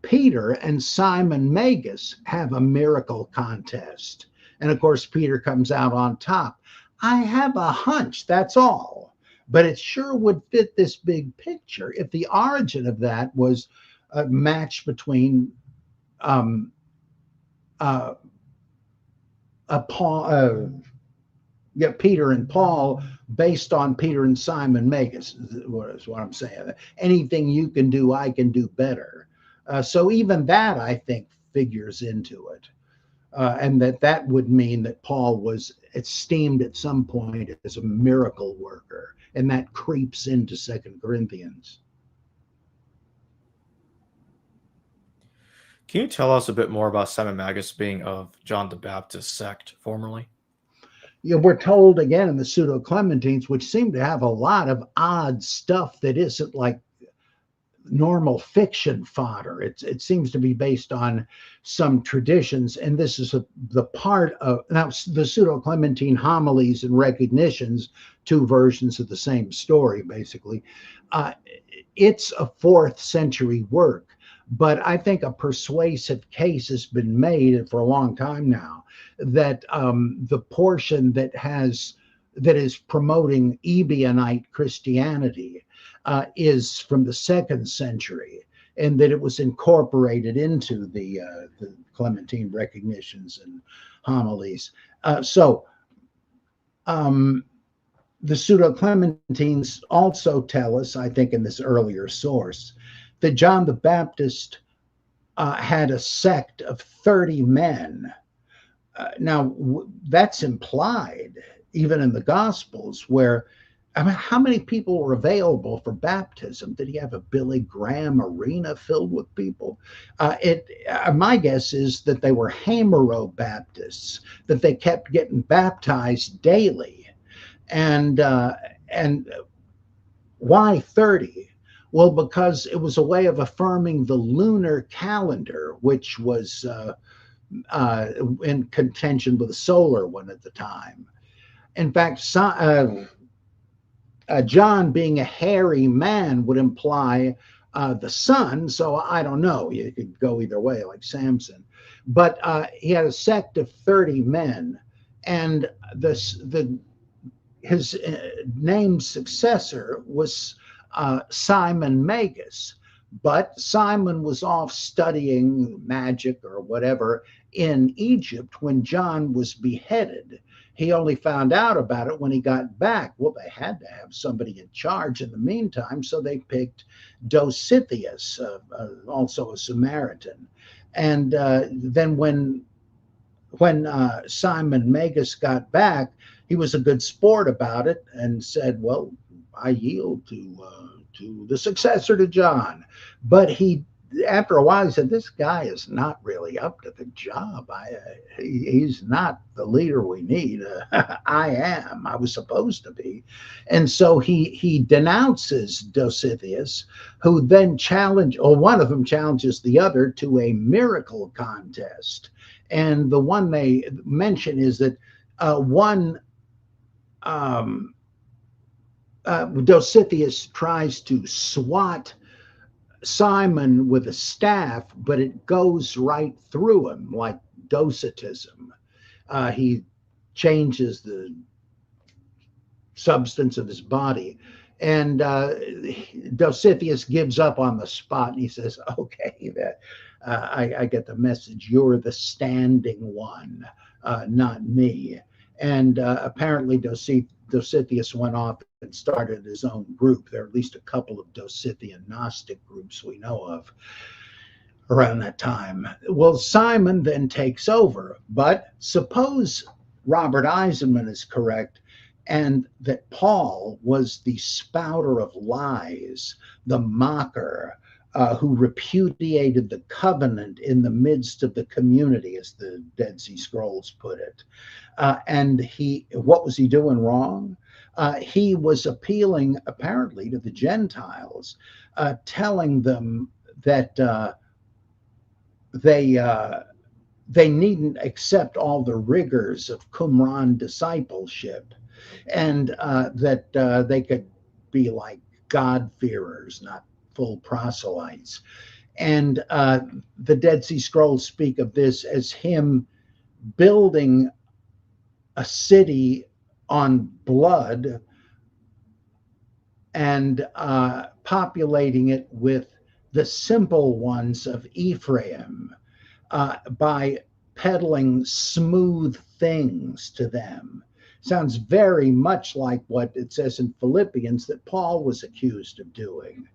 Peter and Simon Magus have a miracle contest. And of course, Peter comes out on top. I have a hunch, that's all. But it sure would fit this big picture if the origin of that was a match between Peter and Paul, based on Peter and Simon Magus, is what I'm saying. Anything you can do, I can do better. So even that, I think, figures into it. And that would mean that Paul was esteemed at some point as a miracle worker. And that creeps into 2 Corinthians. Can you tell us a bit more about Simon Magus being of John the Baptist sect formerly? We're told again in the Pseudo-Clementines, which seem to have a lot of odd stuff that isn't like normal fiction fodder. It seems to be based on some traditions, and this is the part of now the Pseudo-Clementine homilies and recognitions, two versions of the same story, basically. It's a 4th century work, but I think a persuasive case has been made for a long time now that the portion that is promoting Ebionite Christianity is from the 2nd century, and that it was incorporated into the Clementine recognitions and homilies. So the Pseudo-Clementines also tell us, I think in this earlier source, that John the Baptist had a sect of 30 men. Now, that's implied even in the Gospels, where, I mean, how many people were available for baptism? Did he have a Billy Graham arena filled with people? My guess is that they were Hamero Baptists, that they kept getting baptized daily. And why 30? Well, because it was a way of affirming the lunar calendar, which was in contention with the solar one at the time. In fact, John being a hairy man would imply the sun, so I don't know. You could go either way, like Samson. But he had a sect of 30 men, and his named successor was Simon Magus. But Simon was off studying magic or whatever in Egypt when John was beheaded. He only found out about it when he got back. Well, they had to have somebody in charge in the meantime, so they picked Josephus, also a Samaritan. And then when Simon Magus got back, he was a good sport about it and said, "Well, I yield to the successor to John." But after a while, he said, "This guy is not really up to the job. He's not the leader we need. I am. I was supposed to be." And so he denounces Josephus, who then one of them challenges the other to a miracle contest. And the one they mention is that one um, Josephus tries to swat Simon with a staff, but it goes right through him like docetism. He changes the substance of his body. And Josephus gives up on the spot and he says, "Okay, I get the message. You're the standing one, not me." And apparently Josephus went off and started his own group. There are at least a couple of Josephian Gnostic groups we know of around that time. Well, Simon then takes over. But suppose Robert Eisenman is correct and that Paul was the spouter of lies, the mocker, who repudiated the covenant in the midst of the community, as the Dead Sea Scrolls put it. And what was he doing wrong? He was appealing apparently to the Gentiles, telling them that they needn't accept all the rigors of Qumran discipleship, and that they could be like God-fearers, not full proselytes. And the Dead Sea Scrolls speak of this as him building a city on blood and populating it with the simple ones of Ephraim, by peddling smooth things to them. Sounds very much like what it says in Philippians that Paul was accused of doing.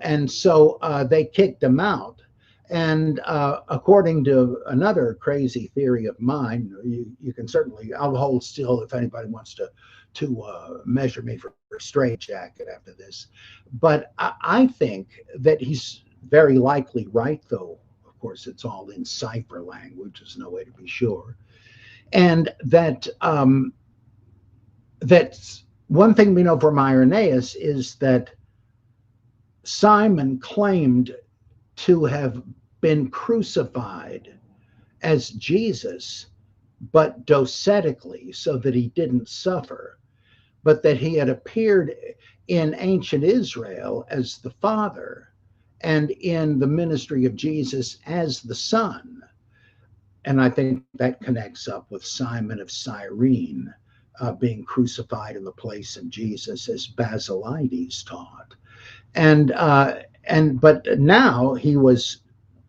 And so they kicked him out. And according to another crazy theory of mine, you can certainly, I'll hold still if anybody wants to measure me for a straitjacket after this. But I think that he's very likely right, though. Of course, it's all in cipher language. There's no way to be sure. And that's one thing we know from Irenaeus is that Simon claimed to have been crucified as Jesus, but docetically, so that he didn't suffer, but that he had appeared in ancient Israel as the Father and in the ministry of Jesus as the Son. And I think that connects up with Simon of Cyrene being crucified in the place of Jesus, as Basilides taught. But now he was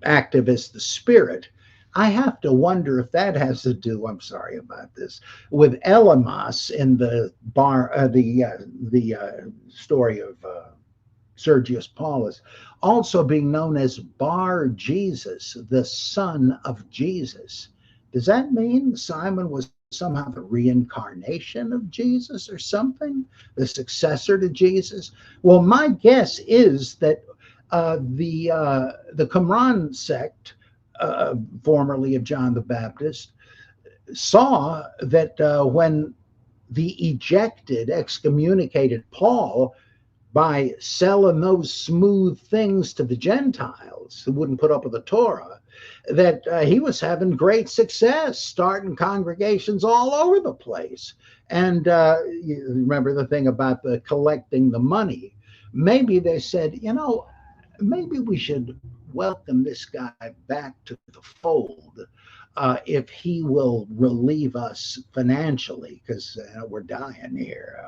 active as the Spirit. I have to wonder if that has to do, I'm sorry about this, with Elymas in the story of Sergius Paulus, also being known as Bar Jesus, the son of Jesus. Does that mean Simon was somehow the reincarnation of Jesus or something, the successor to Jesus? Well, my guess is that the Qumran sect, formerly of John the Baptist, saw that when the ejected excommunicated Paul by selling those smooth things to the Gentiles who wouldn't put up with the Torah, that he was having great success, starting congregations all over the place. And you remember the thing about the collecting the money. Maybe they said, maybe we should welcome this guy back to the fold if he will relieve us financially, because we're dying here.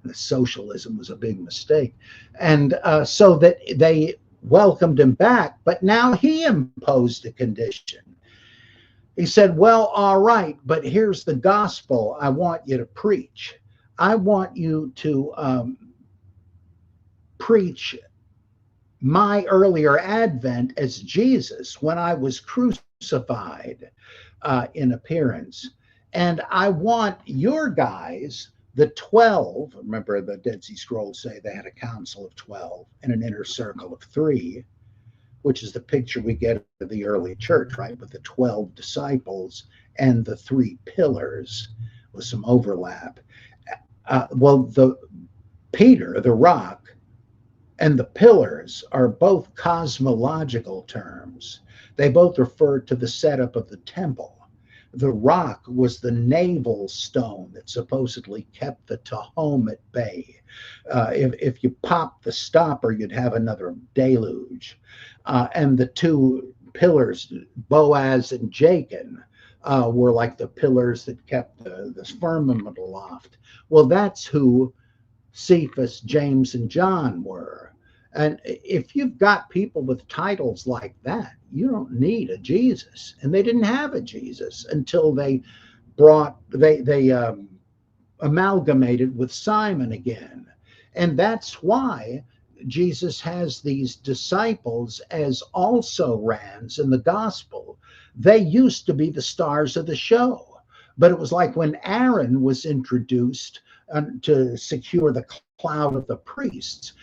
The socialism was a big mistake. And so that they welcomed him back, but now he imposed a condition. He said, well, all right, but here's the gospel I want you to preach. I want you to preach my earlier advent as Jesus when I was crucified in appearance. And I want your guys, the 12, remember the Dead Sea Scrolls say they had a council of 12 and an inner circle of 3, which is the picture we get of the early church, right? With the 12 disciples and the 3 pillars with some overlap. Well, the Peter, the rock, and the pillars are both cosmological terms. They both refer to the setup of the temple. The rock was the navel stone that supposedly kept the Tehom at bay. If you popped the stopper, you'd have another deluge. And the 2 pillars, Boaz and Jachin, were like the pillars that kept the firmament aloft. Well, that's who Cephas, James, and John were. And if you've got people with titles like that, you don't need a Jesus. And they didn't have a Jesus until they amalgamated with Simon again. And that's why Jesus has these disciples as also-rans in the gospel. They used to be the stars of the show. But it was like when Aaron was introduced to secure the cloud of the priests,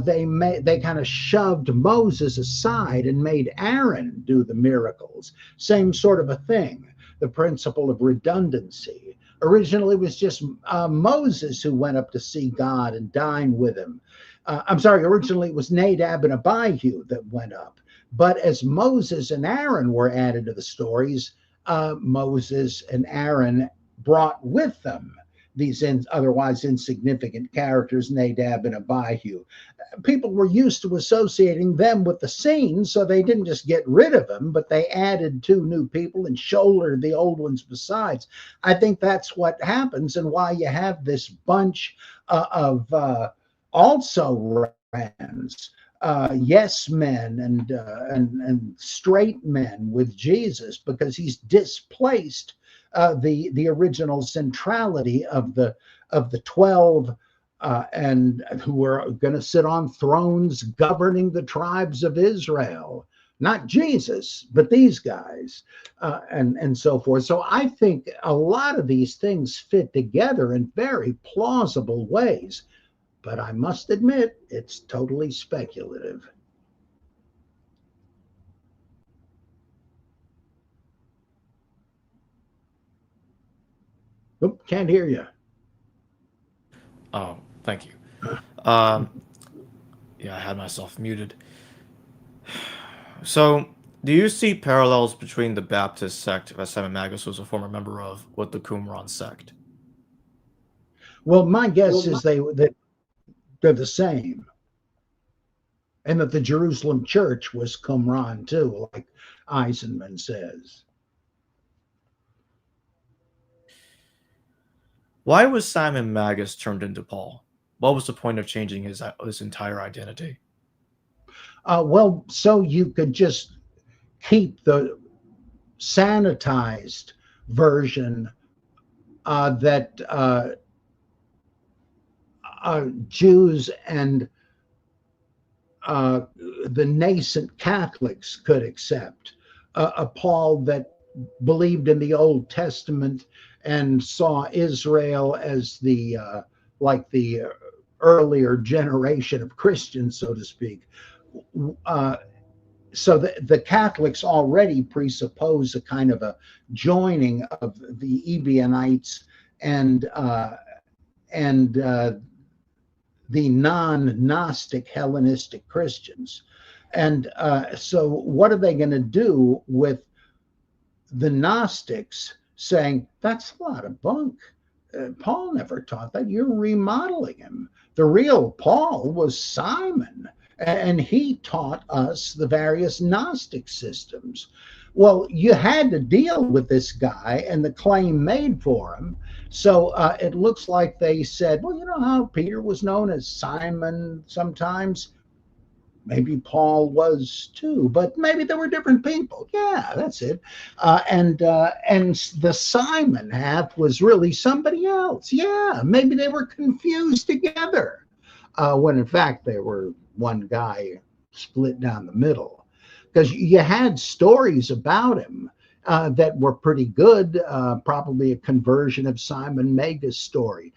they kind of shoved Moses aside and made Aaron do the miracles. Same sort of a thing, the principle of redundancy. Originally, it was just Moses who went up to see God and dine with him. Originally it was Nadab and Abihu that went up. But as Moses and Aaron were added to the stories, Moses and Aaron brought with them these otherwise insignificant characters, Nadab and Abihu. People were used to associating them with the scene, so they didn't just get rid of them, but they added 2 new people and shouldered the old ones besides. I think that's what happens, and why you have this bunch of also rans, yes men and straight men with Jesus, because he's displaced the original centrality of the 12 and who are going to sit on thrones governing the tribes of Israel. Not Jesus, but these guys, and so forth. So I think a lot of these things fit together in very plausible ways. But I must admit, it's totally speculative. Oop, can't hear you. Oh, thank you. Yeah, I had myself muted. So, do you see parallels between the Baptist sect that Simon Magus was a former member of with the Qumran sect? Well, my guess is that they're the same. And that the Jerusalem church was Qumran too, like Eisenman says. Why was Simon Magus turned into Paul? What was the point of changing his entire identity? Well, so you could just keep the sanitized version that Jews and the nascent Catholics could accept. A Paul that believed in the Old Testament and saw Israel as the earlier generation of Christians, so to speak. So the Catholics already presuppose a kind of a joining of the Ebionites and the non-Gnostic Hellenistic Christians. And so what are they going to do with the Gnostics saying, that's a lot of bunk? Paul never taught that. You're remodeling him. The real Paul was Simon, and he taught us the various Gnostic systems. Well, you had to deal with this guy and the claim made for him. So it looks like they said, well, you know how Peter was known as Simon sometimes? Maybe Paul was too, but maybe there were different people. Yeah, that's it. And the Simon half was really somebody else. Yeah, maybe they were confused together, when in fact they were one guy split down the middle. Because you had stories about him that were pretty good, probably a conversion of Simon Magus' story.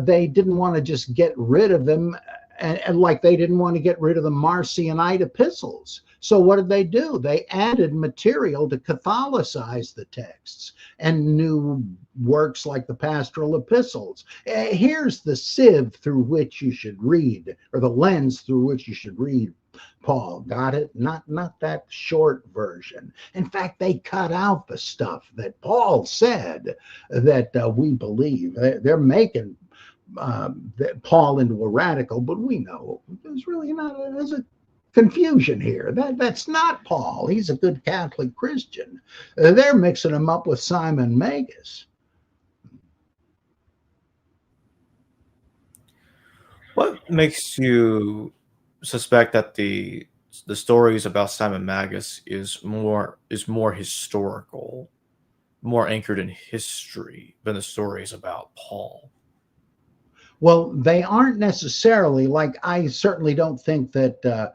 They didn't want to just get rid of him, and like they didn't want to get rid of the Marcionite epistles. So what did they do? They added material to Catholicize the texts and new works like the pastoral epistles. Here's the sieve through which you should read, or the lens through which you should read Paul. Got it? Not that short version. In fact, they cut out the stuff that Paul said that we believe. They're making Paul into a radical, but we know there's really not. There's a confusion here. That's not Paul. He's a good Catholic Christian. They're mixing him up with Simon Magus. What makes you suspect that the stories about Simon Magus is more historical, more anchored in history than the stories about Paul? Well, they aren't necessarily. Like, I certainly don't think that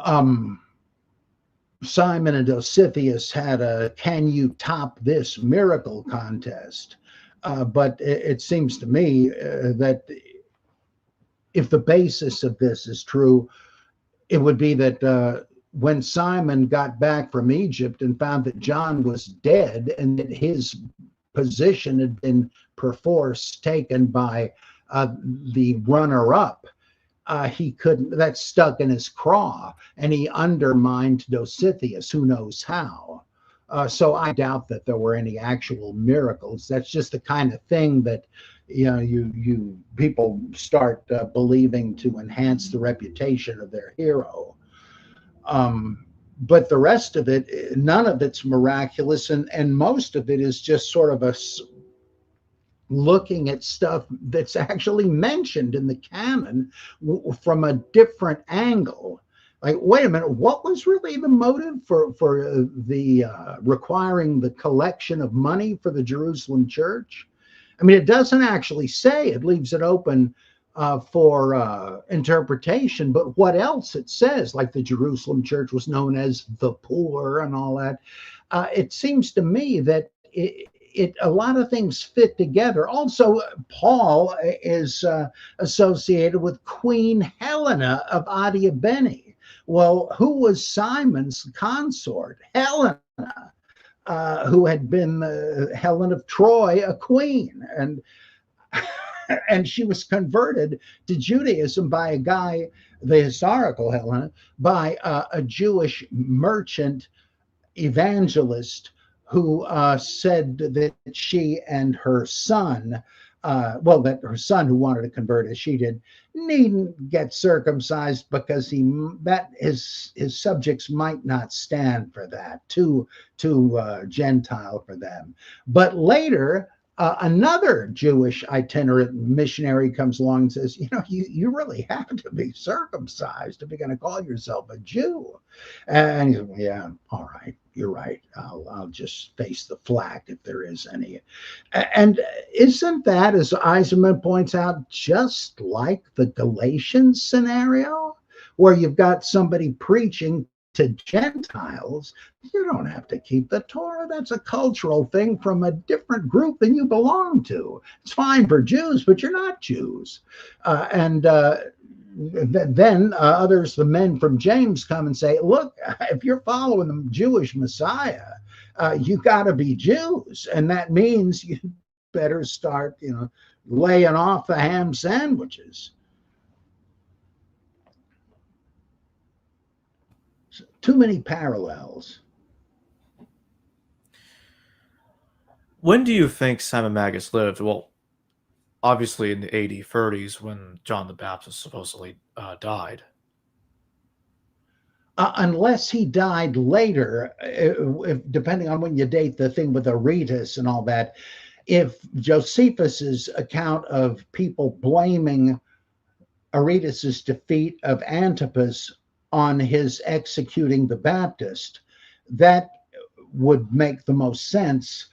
um, Simon and Josephus had a "Can you top this miracle" contest. But it seems to me that if the basis of this is true, it would be that when Simon got back from Egypt and found that John was dead and that his position had been perforce taken by the runner-up, he couldn't. That stuck in his craw, and he undermined Josephus. Who knows how? So I doubt that there were any actual miracles. That's just the kind of thing that you people start believing to enhance the reputation of their hero. But the rest of it, none of it's miraculous, and most of it is just sort of looking at stuff that's actually mentioned in the canon from a different angle. Like, wait a minute, what was really the motive for the requiring the collection of money for the Jerusalem church? I mean, it doesn't actually say. It leaves it open for interpretation. But what else it says, like the Jerusalem church was known as the poor and all that. It seems to me that a lot of things fit together. Also, Paul is associated with Queen Helena of Adiabene. Well, who was Simon's consort? Helena, who had been Helen of Troy, a queen, and she was converted to Judaism by a guy, the historical Helena, by a Jewish merchant evangelist who said that she and her son, that her son, who wanted to convert as she did, needn't get circumcised because his subjects might not stand for that, too Gentile for them. But later, another Jewish itinerant missionary comes along and says, you really have to be circumcised if you're going to call yourself a Jew. And he said, yeah, all right, you're right. I'll just face the flak if there is any. And isn't that, as Eisenman points out, just like the Galatians scenario, where you've got somebody preaching to Gentiles? You don't have to keep the Torah. That's a cultural thing from a different group than you belong to. It's fine for Jews, but you're not Jews. Then others, the men from James, come and say, look, if you're following the Jewish Messiah, you got to be Jews. And that means you better start, laying off the ham sandwiches. Too many parallels. When do you think Simon Magus lived? Well, obviously in the AD 30s when John the Baptist supposedly died. Unless he died later, depending on when you date the thing with Aretas and all that. if Josephus's account of people blaming Aretas's defeat of Antipas on his executing the Baptist, that would make the most sense,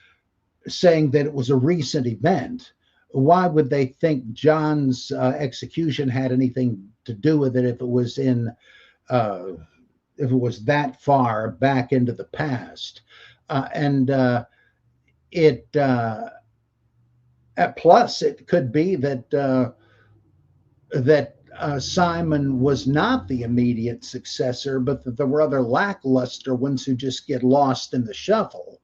saying that it was a recent event. Why would they think John's execution had anything to do with it if it was uh, if it was that far back into the past? And it plus it could be that Simon was not the immediate successor, but that there were other lackluster ones who just get lost in the shuffle.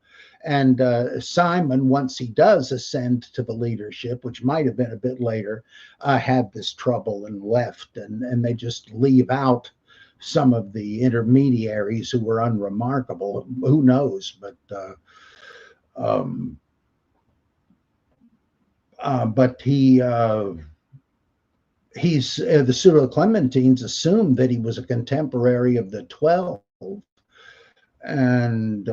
And Simon, once he does ascend to the leadership, which might have been a bit later, had this trouble and left, and they just leave out some of the intermediaries who were unremarkable. Who knows? Um, but he's the Pseudo-Clementines assumed that he was a contemporary of the 12, and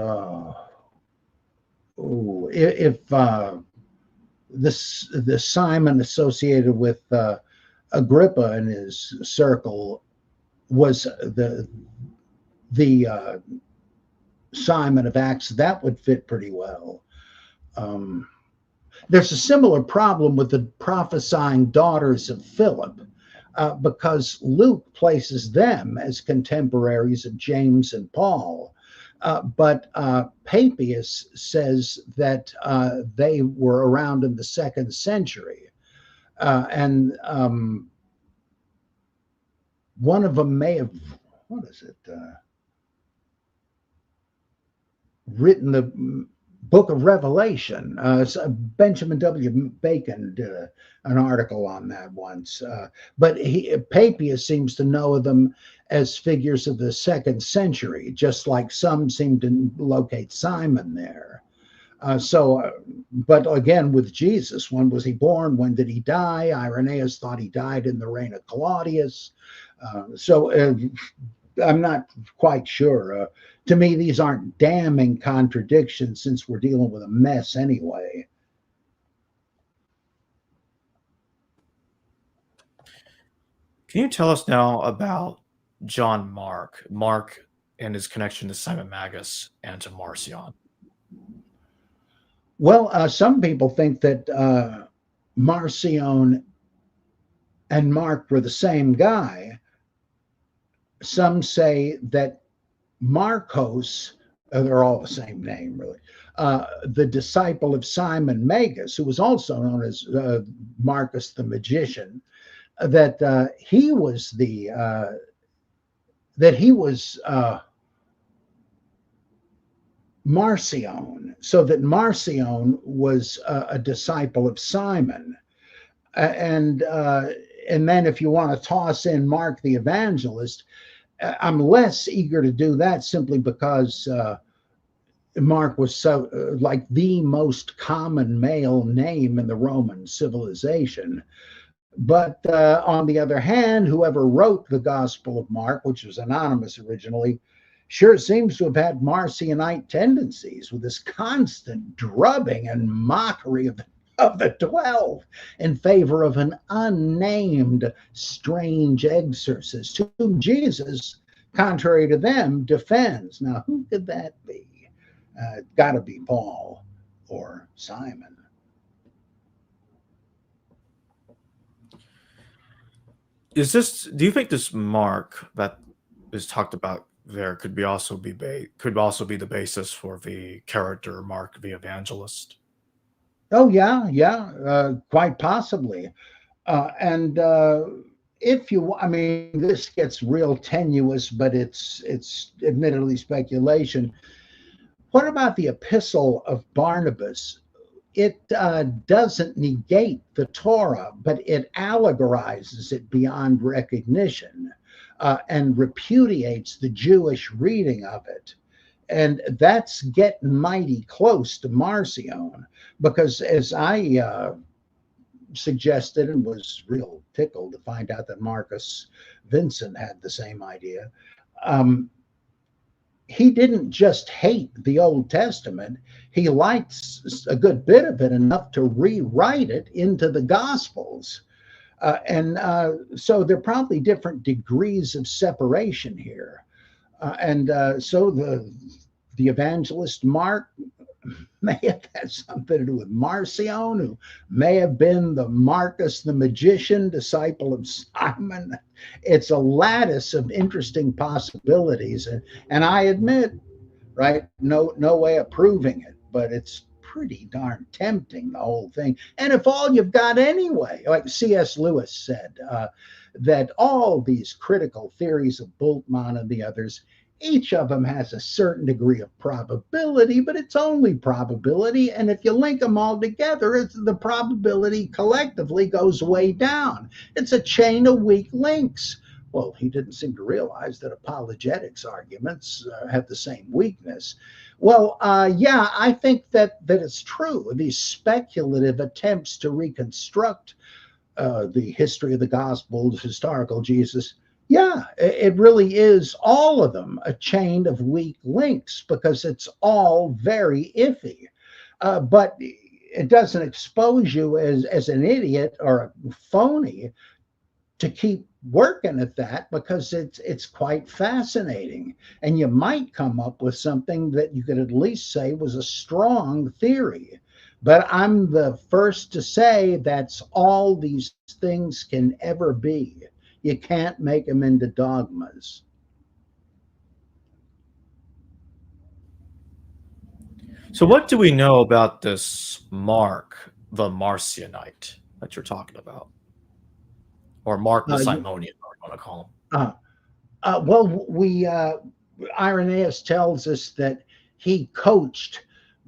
if the Simon associated with Agrippa in his circle was the Simon of Acts, that would fit pretty well. There's a similar problem with the prophesying daughters of Philip, because Luke places them as contemporaries of James and Paul. But Papias says that they were around in the 2nd century. And one of them may have, what is it, written the Book of Revelation. Benjamin W. Bacon did an article on that once. But Papias seems to know them as figures of the 2nd century, just like some seem to locate Simon there. But again, with Jesus, when was he born? When did he die? Irenaeus thought he died in the reign of Claudius. I'm not quite sure. To me, these aren't damning contradictions, since we're dealing with a mess anyway. Can you tell us now about John Mark and his connection to Simon Magus and to Marcion? Well, some people think that Marcion and Mark were the same guy. Some say that Marcos, they're all the same name, really. The disciple of Simon Magus, who was also known as Marcus the magician, that he was Marcion, so that Marcion was a disciple of Simon, and then if you want to toss in Mark the evangelist, I'm less eager to do that, simply because Mark was so like the most common male name in the Roman civilization. But on the other hand, whoever wrote the Gospel of Mark, which was anonymous originally, sure seems to have had Marcionite tendencies, with this constant drubbing and mockery of the 12 in favor of an unnamed strange exorcist, whom Jesus, contrary to them, defends. Now, who could that be? Got to be Paul or Simon. Do you think this Mark that is talked about there could also be the basis for the character Mark the Evangelist? Oh yeah, quite possibly. And if you, I mean, this gets real tenuous, but it's admittedly speculation. What about the epistle of Barnabas? It doesn't negate the Torah, but it allegorizes it beyond recognition, and repudiates the Jewish reading of it. And that's getting mighty close to Marcion, because as I suggested, and was real tickled to find out that Marcus Vincent had the same idea, um, he didn't just hate the Old Testament, he liked a good bit of it enough to rewrite it into the Gospels. And so there are probably different degrees of separation here. So the evangelist Mark may have had something to do with Marcion, who may have been the Marcus the magician, disciple of Simon. It's a lattice of interesting possibilities, and I admit, right, no way of proving it, but it's pretty darn tempting, the whole thing. And if all you've got anyway, like C.S. Lewis said, that all these critical theories of Bultmann and the others, each of them has a certain degree of probability, but it's only probability. And if you link them all together, the probability collectively goes way down. It's a chain of weak links. Well, he didn't seem to realize that apologetics arguments have the same weakness. Well, yeah, I think that it's true. These speculative attempts to reconstruct the history of the Gospels, historical Jesus, yeah, it really is, all of them, a chain of weak links because it's all very iffy. But it doesn't expose you as an idiot or a phony to keep working at that, because it's quite fascinating, and you might come up with something that you could at least say was a strong theory. But I'm the first to say that's all these things can ever be. You can't make them into dogmas. So what do we know about this Mark the Marcionite that you're talking about? Or Mark the Uh, Simonian, or you want to call him? uh, well, Irenaeus tells us that he coached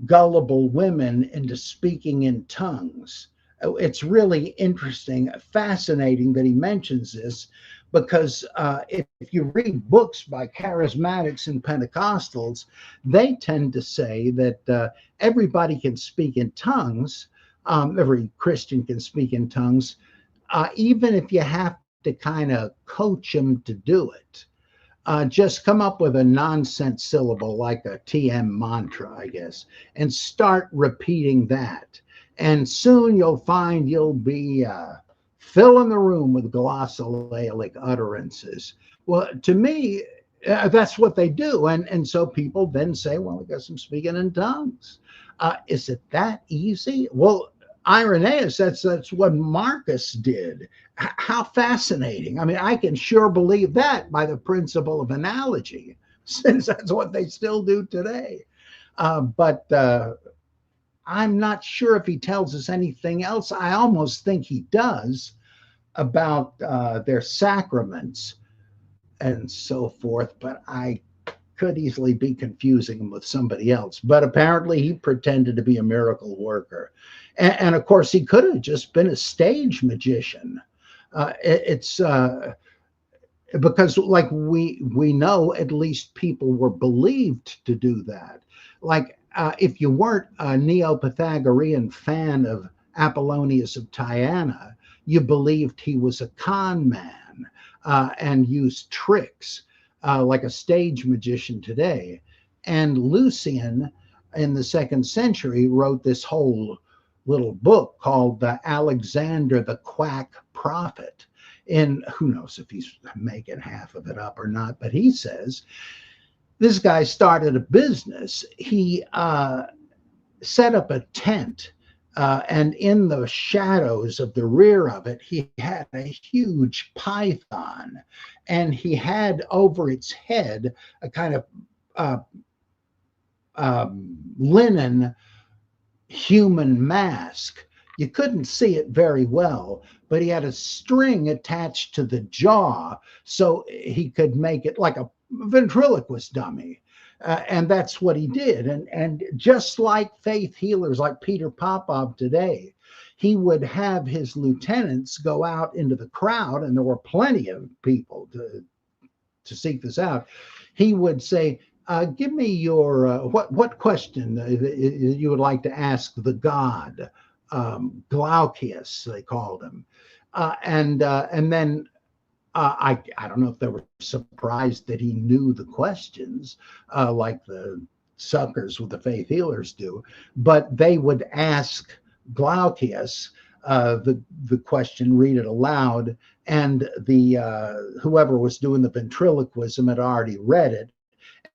gullible women into speaking in tongues. It's really interesting, fascinating that he mentions this, because if you read books by charismatics and Pentecostals, they tend to say that everybody can speak in tongues. Every Christian can speak in tongues, even if you have to kind of coach them to do it. Just come up with a nonsense syllable like a TM mantra, I guess, and start repeating that. And soon you'll find you'll be filling the room with glossolalia utterances. Well, to me, that's what they do. And so people then say, well, I guess I'm speaking in tongues. Is it that easy? Well, Irenaeus, that's what Marcus did. How fascinating. I mean, I can sure believe that by the principle of analogy, since that's what they still do today. But I'm not sure if he tells us anything else. I almost think he does, about their sacraments and so forth, but I could easily be confusing him with somebody else. But apparently he pretended to be a miracle worker. And of course, he could have just been a stage magician. It's because, like, we know, at least people were believed to do that. Like, if you weren't a Neo-Pythagorean fan of Apollonius of Tyana, you believed he was a con man and used tricks like a stage magician today. And Lucian in the 2nd century wrote this whole little book called Alexander the Quack Prophet. And who knows if he's making half of it up or not, but he says this guy started a business. He set up a tent, and in the shadows of the rear of it, he had a huge python, and he had over its head a kind of linen human mask. You couldn't see it very well, but he had a string attached to the jaw so he could make it like a ventriloquist dummy. And that's what he did. And just like faith healers like Peter Popov today, he would have his lieutenants go out into the crowd, and there were plenty of people to seek this out. He would say, give me your, what question you would like to ask the god, Glaucius, they called him. And then I don't know if they were surprised that he knew the questions, like the suckers with the faith healers do, but they would ask Glaucius the question, read it aloud, and the whoever was doing the ventriloquism had already read it,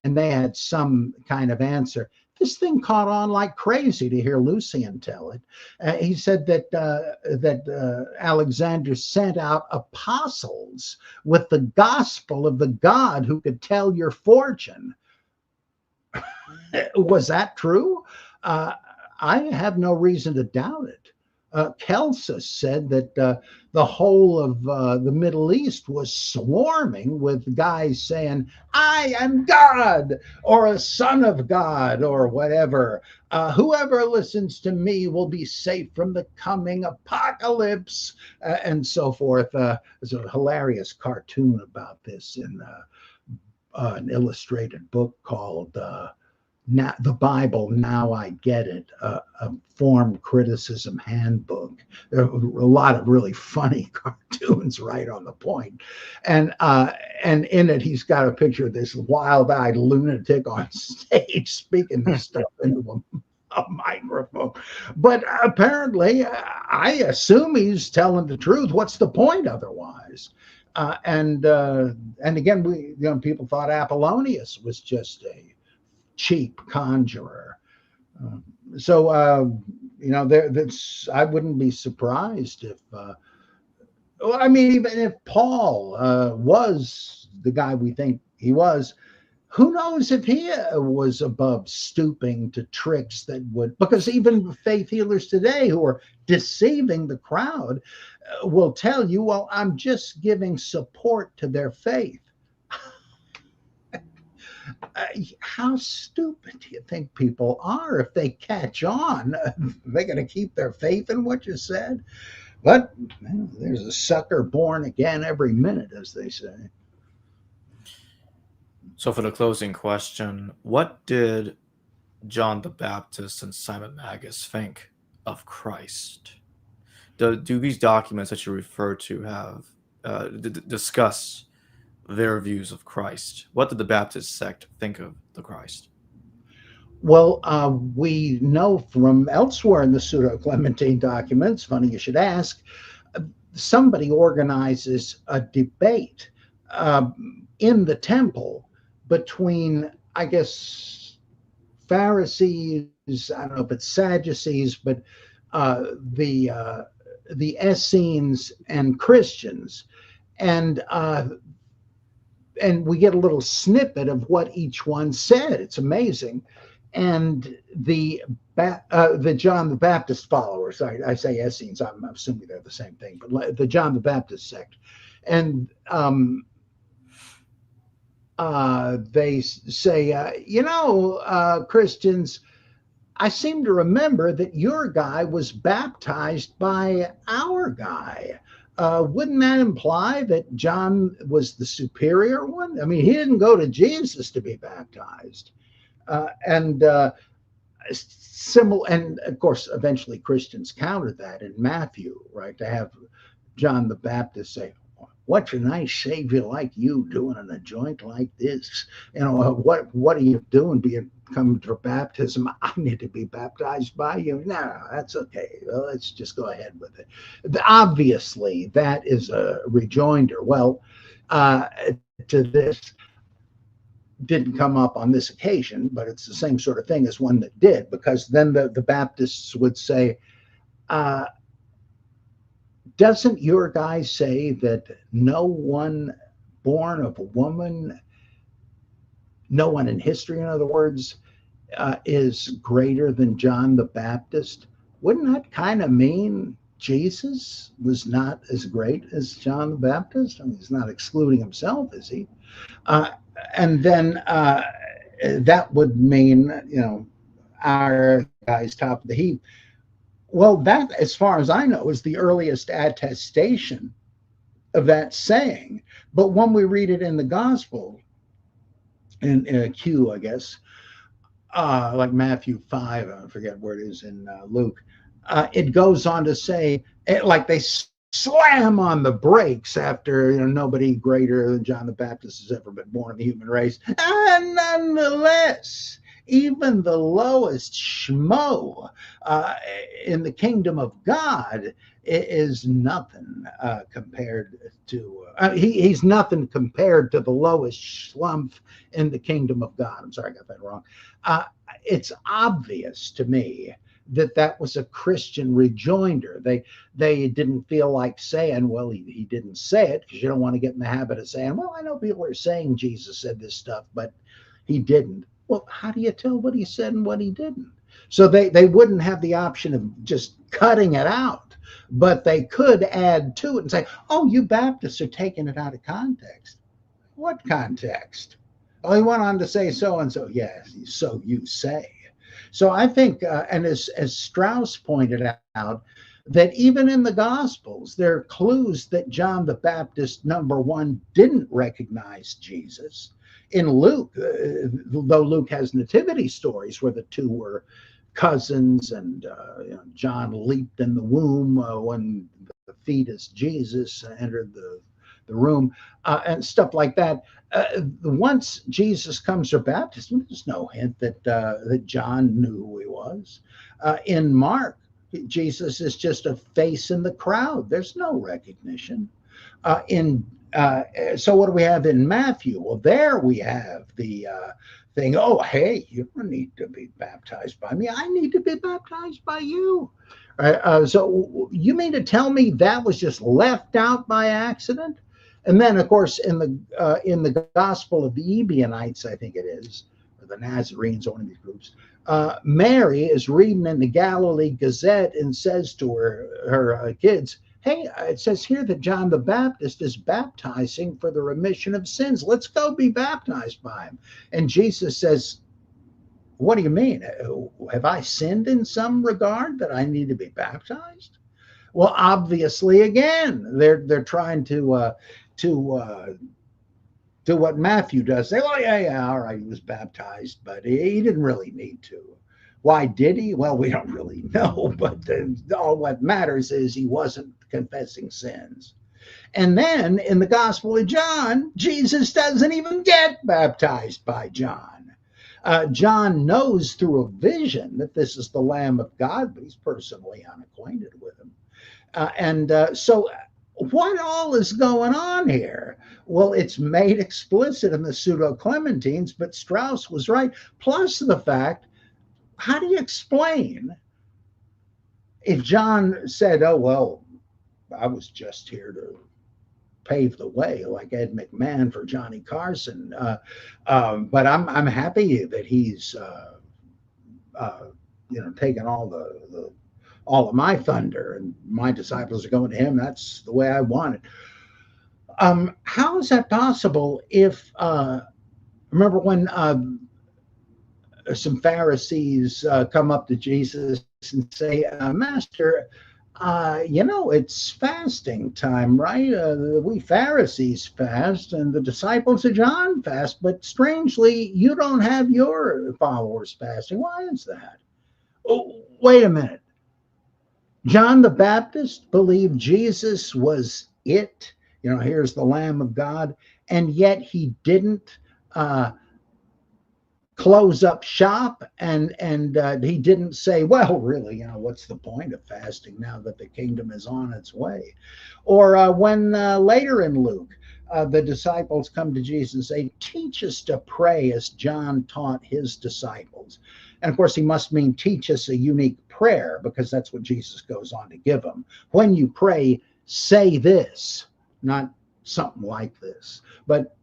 and they had some kind of answer. This thing caught on like crazy to hear Lucian tell it. He said that Alexander sent out apostles with the gospel of the God who could tell your fortune. Was that true? I have no reason to doubt it. Celsus said that the whole of the Middle East was swarming with guys saying, I am God, or a son of God, or whatever. Whoever listens to me will be safe from the coming apocalypse, and so forth. There's a hilarious cartoon about this in an illustrated book called now, the Bible, Now I Get It, a form criticism handbook. There are a lot of really funny cartoons right on the point. And in it, he's got a picture of this wild-eyed lunatic on stage speaking this stuff into a microphone. But apparently, I assume he's telling the truth. What's the point otherwise? And again, people thought Apollonius was just a cheap conjurer. That's, I wouldn't be surprised if, even if Paul was the guy we think he was, who knows if he was above stooping to tricks that would, because even faith healers today who are deceiving the crowd will tell you, well, I'm just giving support to their faith. How stupid do you think people are if they catch on? They're going to keep their faith in what you said? But there's a sucker born again every minute, as they say. So for the closing question, what did John the Baptist and Simon Magus think of Christ? Do these documents that you refer to have discuss their views of Christ? What did the Baptist sect think of the Christ? Well, we know from elsewhere in the Pseudo-Clementine documents, funny you should ask, somebody organizes a debate in the temple between, I guess, Pharisees, I don't know if it's Sadducees, but the Essenes and Christians. And we get a little snippet of what each one said. It's amazing. And the John the Baptist followers, I say Essenes, I'm assuming they're the same thing, but the John the Baptist sect. And they say, Christians, I seem to remember that your guy was baptized by our guy. Wouldn't that imply that John was the superior one? I mean, he didn't go to Jesus to be baptized. And of course, eventually Christians countered that in Matthew, right? To have John the Baptist say, what's a nice savior like you doing in a joint like this? What are you doing coming for baptism? I need to be baptized by you. No, that's okay. Well, let's just go ahead with it. Obviously, that is a rejoinder. Well, to this didn't come up on this occasion, but it's the same sort of thing as one that did, because then the Baptists would say, doesn't your guy say that no one born of a woman, no one in history, in other words, is greater than John the Baptist? Wouldn't that kind of mean Jesus was not as great as John the Baptist? I mean, he's not excluding himself, is he? And then that would mean, our guy's top of the heap. Well, that, as far as I know, is the earliest attestation of that saying. But when we read it in the gospel, in Q, I guess, like Matthew 5, I forget where it is in Luke, it goes on to say, like they slam on the brakes after, nobody greater than John the Baptist has ever been born in the human race. And nonetheless, even the lowest schmo in the kingdom of God is nothing compared to he's nothing compared to the lowest schlump in the kingdom of God. I'm sorry, I got that wrong. It's obvious to me that was a Christian rejoinder. They didn't feel like saying, well, he didn't say it, because you don't want to get in the habit of saying, well, I know people are saying Jesus said this stuff, but he didn't. Well, how do you tell what he said and what he didn't? So they wouldn't have the option of just cutting it out, but they could add to it and say, oh, you Baptists are taking it out of context. What context? Oh, he went on to say so and so. Yes, so you say. So I think, and as Strauss pointed out, that even in the Gospels, there are clues that John the Baptist, number one, didn't recognize Jesus. In Luke, though Luke has nativity stories where the two were cousins, and John leaped in the womb when the fetus Jesus entered the room, and stuff like that. Once Jesus comes to baptism, there's no hint that John knew who he was. In Mark, Jesus is just a face in the crowd. There's no recognition. So what do we have in Matthew? Well, there we have the thing. Oh, hey, you don't need to be baptized by me. I need to be baptized by you. So you mean to tell me that was just left out by accident? And then, of course, in the Gospel of the Ebionites, I think it is, or the Nazarenes, one of these groups, Mary is reading in the Galilee Gazette and says to her kids, hey, it says here that John the Baptist is baptizing for the remission of sins. Let's go be baptized by him. And Jesus says, what do you mean? Have I sinned in some regard that I need to be baptized? Well, obviously, again, they're trying to do what Matthew does. Say, oh, yeah, all right, he was baptized, but he didn't really need to. Why did he? Well, we don't really know, but all what matters is he wasn't confessing sins. And then in the Gospel of John, Jesus doesn't even get baptized by John. John knows through a vision that this is the Lamb of God, but he's personally unacquainted with him. So what all is going on here? Well, it's made explicit in the Pseudo-Clementines, but Strauss was right. Plus the fact, how do you explain if John said, oh, well, I was just here to pave the way like Ed McMahon for Johnny Carson, but I'm happy that he's taking all of my thunder, and my disciples are going to him. That's the way I want it. How is that possible if, remember when some Pharisees come up to Jesus and say, Master, it's fasting time, right? We Pharisees fast and the disciples of John fast, but strangely, you don't have your followers fasting. Why is that? Oh, wait a minute. John the Baptist believed Jesus was it. Here's the Lamb of God. And yet he didn't close up shop, and he didn't say, well, really, what's the point of fasting now that the kingdom is on its way? Or when later in Luke, the disciples come to Jesus and say, teach us to pray as John taught his disciples. And of course, he must mean teach us a unique prayer, because that's what Jesus goes on to give them. When you pray, say this, not something like this, but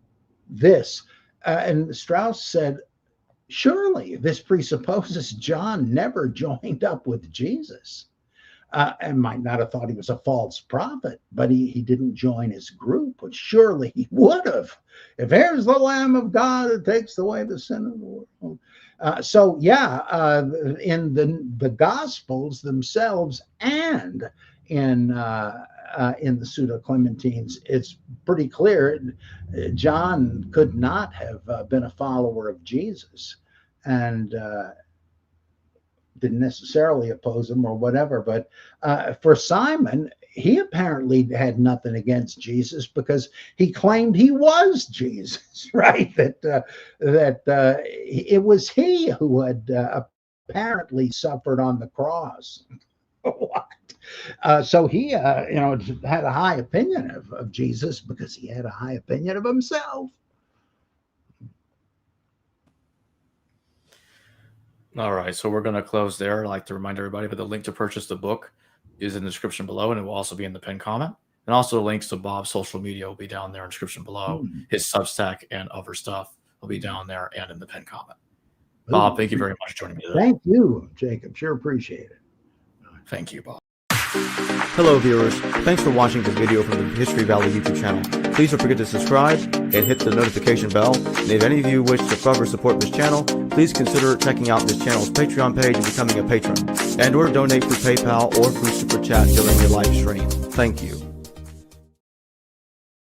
this. And Strauss said, surely this presupposes John never joined up with Jesus, and might not have thought he was a false prophet, but he didn't join his group, but surely he would have. If there's the Lamb of God that takes away the sin of the world. In the Gospels themselves and in the Pseudo-Clementines, it's pretty clear John could not have been a follower of Jesus, and didn't necessarily oppose him or whatever. But for Simon, he apparently had nothing against Jesus because he claimed he was Jesus, right? That it was he who had apparently suffered on the cross. What? So he, had a high opinion of Jesus because he had a high opinion of himself. All right, so we're going to close there. I'd like to remind everybody that the link to purchase the book is in the description below, and it will also be in the pinned comment. And also the links to Bob's social media will be down there in the description below. His Substack and other stuff will be down there and in the pinned comment. Bob, thank you very much for joining me today. Thank you, Jacob. Sure appreciate it. Thank you, Bob. Hello, viewers. Thanks for watching this video from the History Valley YouTube channel. Please don't forget to subscribe and hit the notification bell. And if any of you wish to further support this channel, please consider checking out this channel's Patreon page and becoming a patron, and or donate through PayPal or through Super Chat during your live stream. Thank you.